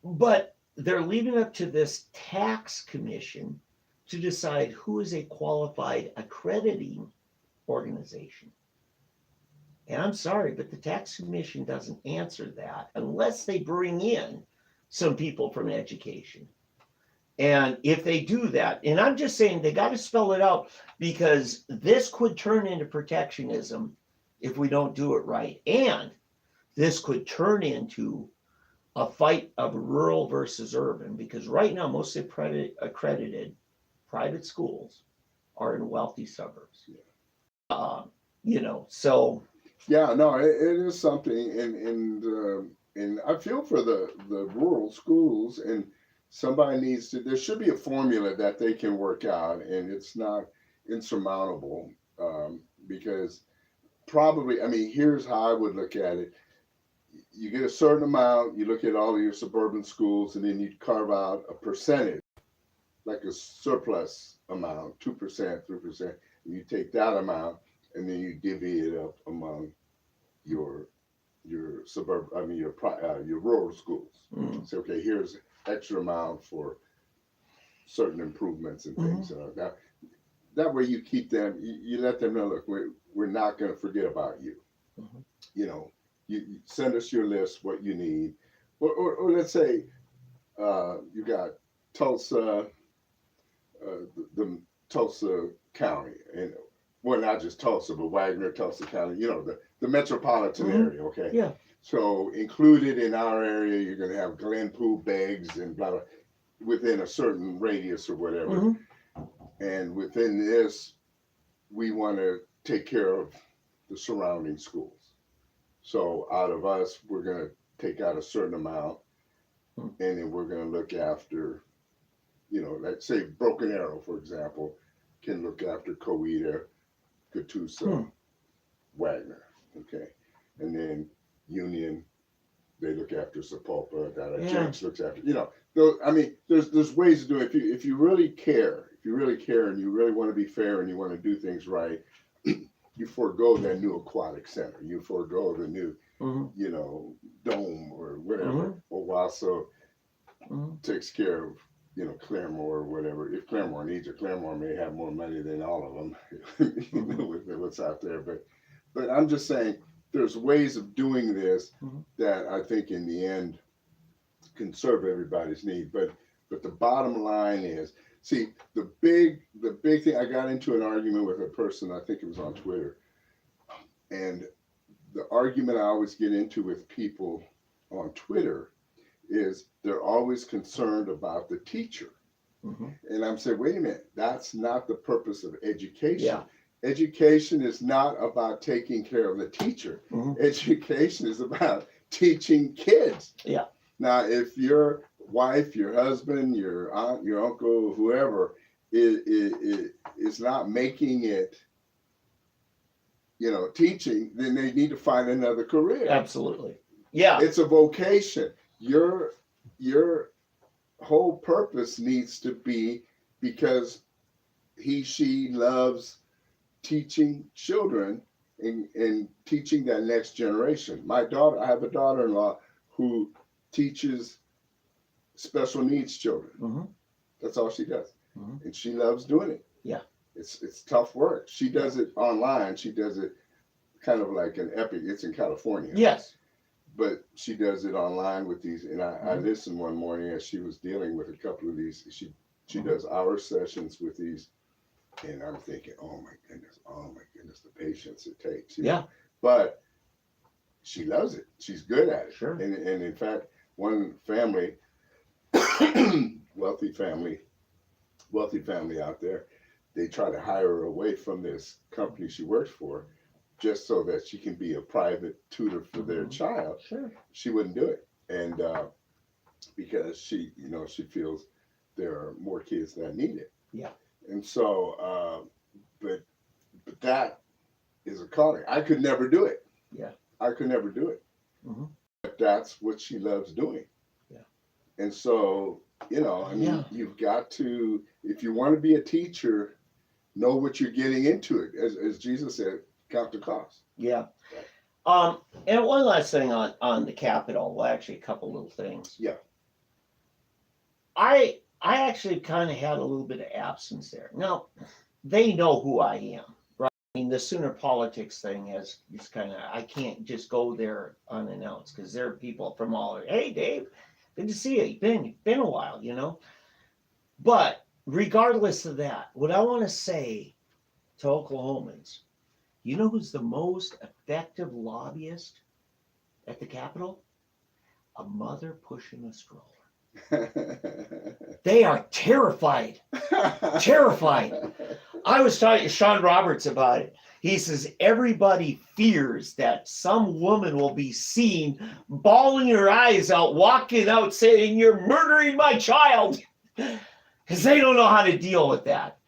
but they're leaving it up to this tax commission to decide who is a qualified accrediting organization? And I'm sorry, but the tax commission doesn't answer that unless they bring in some people from education. And if they do that, and I'm just saying they got to spell it out, because this could turn into protectionism if we don't do it right. And this could turn into a fight of rural versus urban, because right now most accredited private schools are in wealthy suburbs. So
Yeah, no, it is something, and I feel for the rural schools, and somebody needs to. There should be a formula that they can work out, and it's not insurmountable, because probably, I mean, here's how I would look at it. You get a certain amount, you look at all of your suburban schools, and then you carve out a percentage, like a surplus amount, 2%, 3%. And you take that amount, and then you divvy it up among your your rural schools. Say, okay, here's extra amount for certain improvements and things. That way you keep them, you let them know, look, we're not going to forget about you. You know, you send us your list, what you need, or let's say you got Tulsa, the Tulsa County, and well, not just Tulsa, but Wagner, Tulsa County, the metropolitan area, okay?
Yeah.
So included in our area, you're going to have Glenpool, Beggs, and blah, blah, within a certain radius or whatever. And within this, we want to take care of the surrounding schools. So out of us, we're going to take out a certain amount, and then we're going to look after, let's say Broken Arrow, for example, can look after Coweta, Catoosa, Wagner, okay? And then Union, they look after Sapulpa, Jenks looks after, there's ways to do it. If you really care, and you really want to be fair and you want to do things right, you forego that new aquatic center, you forego the new, dome or whatever. Owasso takes care of, Claremore or whatever. If Claremore needs it, Claremore may have more money than all of them, with what's out there. But I'm just saying, there's ways of doing this that I think in the end can serve everybody's need. But the bottom line is, see, the big thing, I got into an argument with a person, I think it was on Twitter, and the argument I always get into with people on Twitter is they're always concerned about the teacher. And I'm saying, wait a minute, that's not the purpose of education.
Yeah.
Education is not about taking care of the teacher. Education is about teaching kids.
Yeah.
Now, if your wife, your husband, your aunt, your uncle, whoever is not making it, teaching, then they need to find another career.
Absolutely. Yeah.
It's a vocation. Your whole purpose needs to be because she loves teaching children and teaching that next generation. I have a daughter-in-law who teaches special needs children. That's all she does. And she loves doing it.
Yeah.
It's tough work. She does it online. She does it kind of like an Epic. It's in California.
Yes.
But she does it online with these. And I listened one morning as she was dealing with a couple of these. She does hour sessions with these. And I'm thinking, oh my goodness, the patience it takes.
Yeah.
But she loves it. She's good at it.
Sure.
And in fact, one family, wealthy family out there, they try to hire her away from this company she works for just so that she can be a private tutor for their child.
Sure.
She wouldn't do it. And because she feels there are more kids that need it.
Yeah.
And so, but that is a calling. I could never do it.
Yeah.
I could never do it. But that's what she loves doing.
Yeah.
And so, you've got to, if you want to be a teacher, know what you're getting into it. As Jesus said, count the cost.
Yeah. And one last thing on the Capitol. Well, actually, a couple little things.
Yeah.
I actually kind of had a little bit of absence there. Now, they know who I am, right? I mean, the Sooner Politics thing is kind of, I can't just go there unannounced because there are people from all, hey, Dave, good to see you. Been a while, you know. But regardless of that, what I want to say to Oklahomans, you know who's the most effective lobbyist at the Capitol? A mother pushing a stroller. They are terrified. Terrified. I was talking to Sean Roberts about it. He says everybody fears that some woman will be seen bawling her eyes out, walking out saying, "You're murdering my child," because they don't know how to deal with that.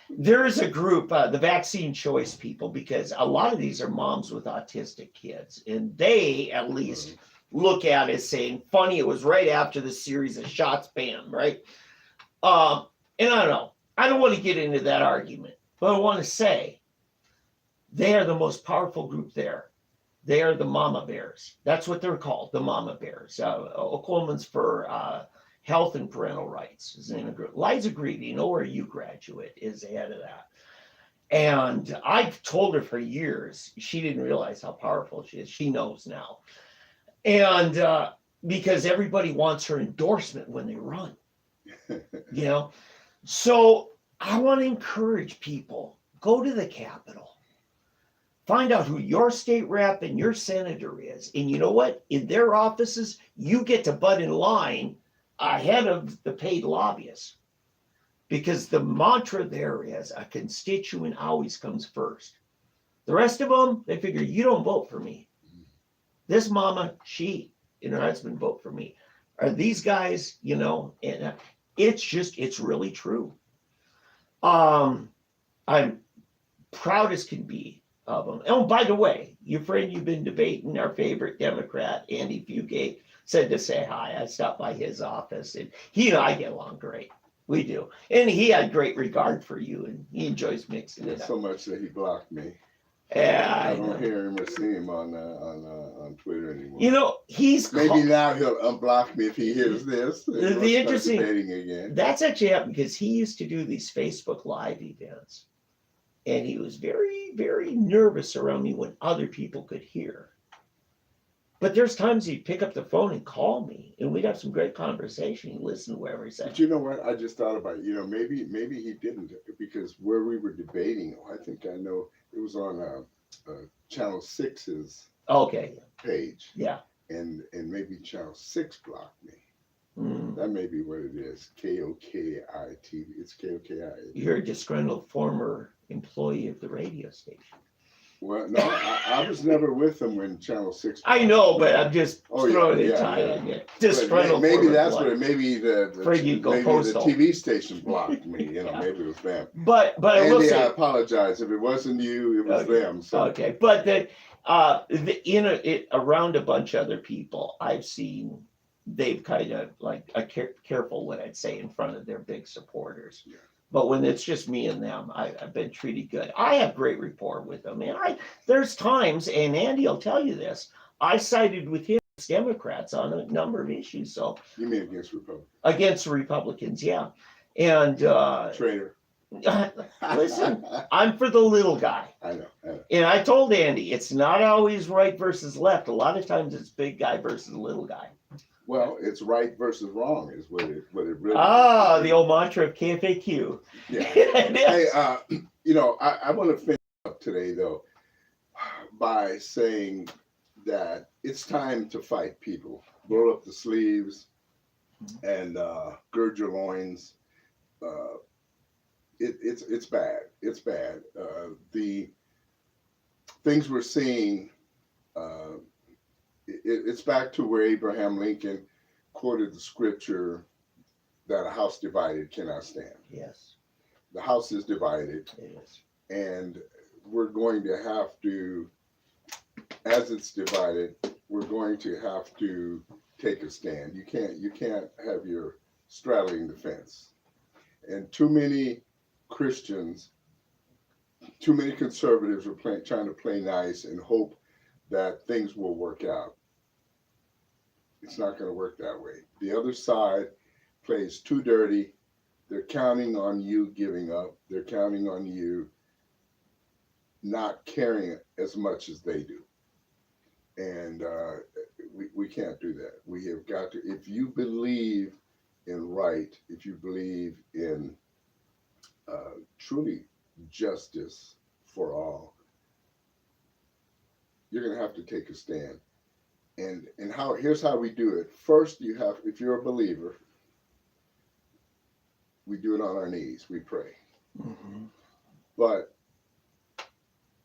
There is a group, the vaccine choice people, because a lot of these are moms with autistic kids, and they at least look at it saying, funny, it was right after the series of shots banned, right? And I don't know. I don't want to get into that argument, but I want to say they are the most powerful group there. They are the mama bears. That's what they're called, the mama bears. Oklahomans for Health and Parental Rights is in a group. Liza Greedy, ORU graduate, is the head of that. And I've told her for years, she didn't realize how powerful she is. She knows now. And because everybody wants her endorsement when they run, you know. So I want to encourage people, go to the Capitol, find out who your state rep and your senator is. And you know what? In their offices, you get to butt in line ahead of the paid lobbyists. Because the mantra there is a constituent always comes first. The rest of them, they figure, you don't vote for me. This mama, she and her husband vote for me. Are these guys, you know, and it's really true. I'm proud as can be of them. Oh, by the way, your friend you've been debating, our favorite Democrat, Andy Fugate, said to say hi. I stopped by his office, and he and I get along great. We do. And he had great regard for you, and he enjoys mixing it up.
So much that he blocked me.
Yeah,
I don't hear him or see him on Twitter anymore.
You know,
maybe now he'll unblock me if he hears this.
The interesting
debating again.
That's actually happened because he used to do these Facebook Live events, and he was very, very nervous around me when other people could hear. But there's times he'd pick up the phone and call me, and we'd have some great conversation. He'd listen to whatever he said.
But you know what? I just thought about it. You know, maybe he didn't, because where we were debating, I think I know it was on Channel 6's page.
Yeah.
And maybe Channel 6 blocked me.
Mm.
That may be what it is. KOKI TV. It's KOKI.
You're a disgruntled former employee of the radio station.
Well, no, I was never with them when Channel 6.
I know, but I'm just throwing it in. Disgruntled.
Maybe that's what it. Maybe the
postal.
TV station blocked me. You know, maybe it was them.
But
Andy,
I will say,
I apologize if it wasn't you. It was them. So.
Okay, but that around a bunch of other people, I've seen they've kind of like careful what I'd say in front of their big supporters. Yeah. But when it's just me and them, I've been treated good. I have great rapport with them. And there's times, and Andy will tell you this, I sided with him as Democrats on a number of issues. So
you mean against Republicans?
Against Republicans, yeah. And
traitor.
Listen, I'm for the little guy.
I know.
And I told Andy, it's not always right versus left. A lot of times it's big guy versus little guy.
Well, it's right versus wrong is what it really
is. The old mantra of KFAQ.
Yeah. Hey, you know, I want to finish up today, though, by saying that it's time to fight, people. Roll up the sleeves and gird your loins. It's bad. It's bad. The things we're seeing, it's back to where Abraham Lincoln quoted the scripture that a house divided cannot stand.
Yes.
The house is divided.
It is.
And we're going to have to, as it's divided, we're going to have to take a stand. You can't have your straddling the fence. And too many Christians, too many conservatives are trying to play nice and hope that things will work out. It's not going to work that way. The other side plays too dirty. They're counting on you giving up. They're counting on you not caring as much as they do. And we can't do that. We have got to, if you believe in right, if you believe in truly justice for all, you're going to have to take a stand. And how here's how we do it. First, you have, if you're a believer, we do it on our knees. We pray.
Mm-hmm.
But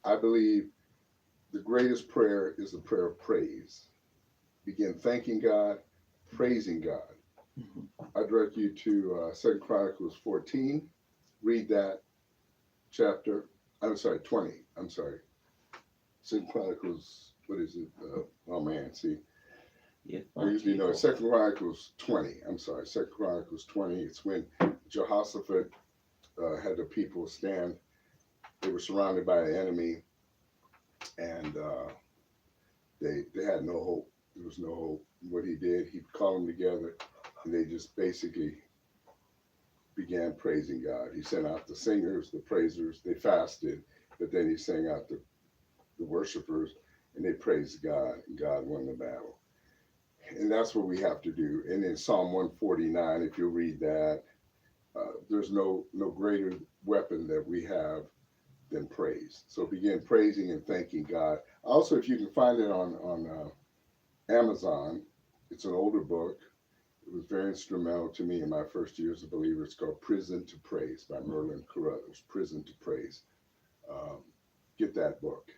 I believe the greatest prayer is the prayer of praise. Begin thanking God, praising God.
Mm-hmm.
I direct you to 2 Chronicles 14. Read that chapter. I'm sorry, 20. I'm sorry. 2 Chronicles, what is it? Oh man, see.
Yeah,
I usually know it. 2 Chronicles 20. I'm sorry, 2 Chronicles 20. It's when Jehoshaphat had the people stand. They were surrounded by the enemy, and they had no hope. There was no hope. What he did, he called them together, and they just basically began praising God. He sent out the singers, the praisers. They fasted, but then he sang out the worshipers, and they praised God, and God won the battle. And that's what we have to do. And in Psalm 149, if you read that, there's no greater weapon that we have than praise. So begin praising and thanking God. Also, if you can find it on Amazon, it's an older book. It was very instrumental to me in my first year as a believer. It's called Prison to Praise by Merlin Carruthers. Prison to Praise. Um, get that book.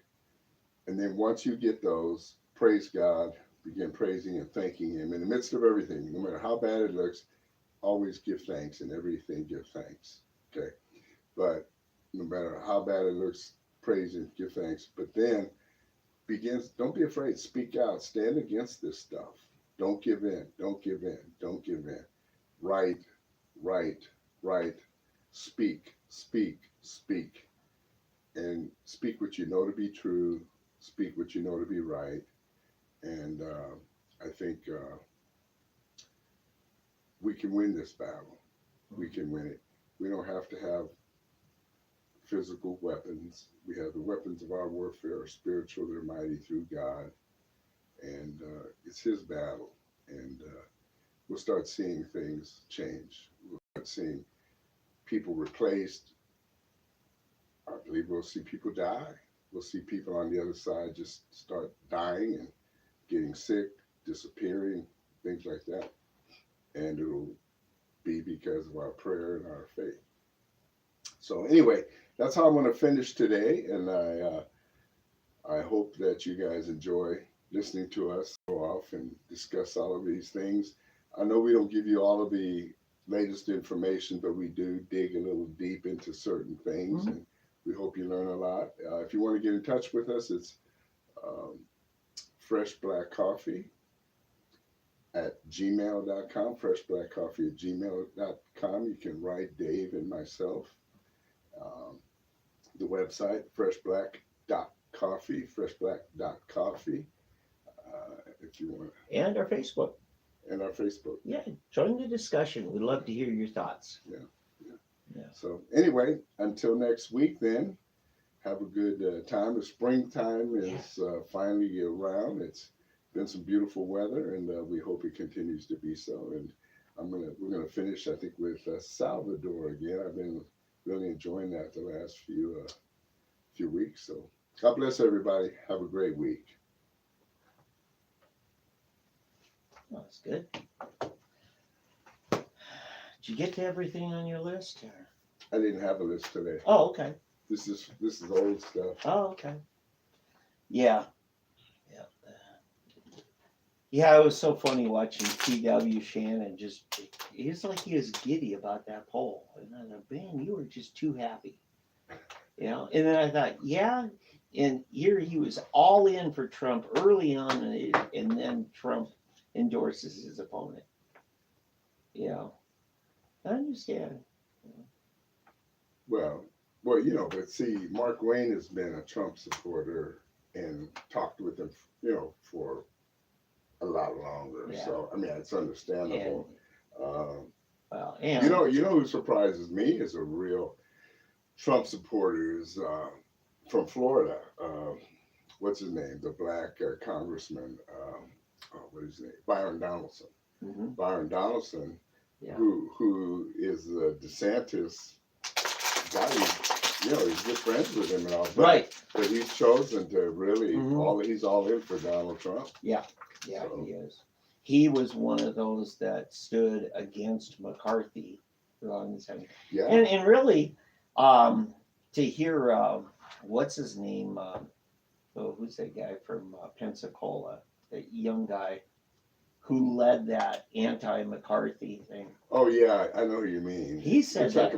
And then once you get those, praise God, begin praising and thanking Him in the midst of everything, no matter how bad it looks. Always give thanks, and everything give thanks. Okay, but no matter how bad it looks, praise and give thanks. But then begins. Don't be afraid. Speak out. Stand against this stuff. Don't give in. Don't give in. Don't give in. Write, write, write. Speak, speak, speak, and speak what you know to be true. Speak what you know to be right. And I think we can win this battle. We can win it. We don't have to have physical weapons. We have the weapons of our warfare are spiritual. They're mighty through God. And it's His battle. And we'll start seeing things change. We'll start seeing people replaced. I believe we'll see people die. We'll see people on the other side just start dying and getting sick, disappearing, things like that. And it'll be because of our prayer and our faith. So anyway, that's how I'm going to finish today, and I hope that you guys enjoy listening to us go off and discuss all of these things. I know we don't give you all of the latest information, but we do dig a little deep into certain things,
Mm-hmm.
and we hope you learn a lot. If you want to get in touch with us, it's Fresh Black Coffee at gmail.com, freshblackcoffee at gmail.com. You can write Dave and myself. Um, the website, freshblack.coffee, freshblack.coffee, if you want.
And our Facebook.
And our Facebook.
Yeah, join the discussion. We'd love to hear your thoughts.
Yeah, yeah.
Yeah.
So anyway, until next week then, have a good time. The springtime is finally around. It's been some beautiful weather, and we hope it continues to be so. And we're gonna finish, I think, with Salvador again. I've been really enjoying that the last few weeks. So God bless everybody. Have a great week.
Oh, that's good. Did you get to everything on your list? Or?
I didn't have a list today.
Oh, okay.
This is old stuff.
Oh, okay. Yeah. Yeah. Yeah, it was so funny watching TW Shannon. He's like he was giddy about that poll. And I thought, man, you were just too happy. You know, and then I thought, yeah, and here he was all in for Trump early on, and then Trump endorses his opponent. You know, I understand.
Well, but see, Mark Wayne has been a Trump supporter and talked with him, for a lot longer.
Yeah.
So I mean, it's understandable.
And
you know who surprises me is a real Trump supporter is from Florida. What's his name? The black congressman. What is his name? Byron Donaldson.
Hmm.
Byron Donaldson,
Yeah.
who is the DeSantis guy. He's good friends with him and all.
Right.
But he's chosen to really
Mhm.
he's all in for Donald Trump.
Yeah,
So-
he is. He was one of those that stood against McCarthy for a long time.
Yeah.
And really, to hear what's his name? Who's that guy from Pensacola? The young guy who led that anti-McCarthy thing.
Oh yeah, I know who you mean.
He said
Looks like
that-
a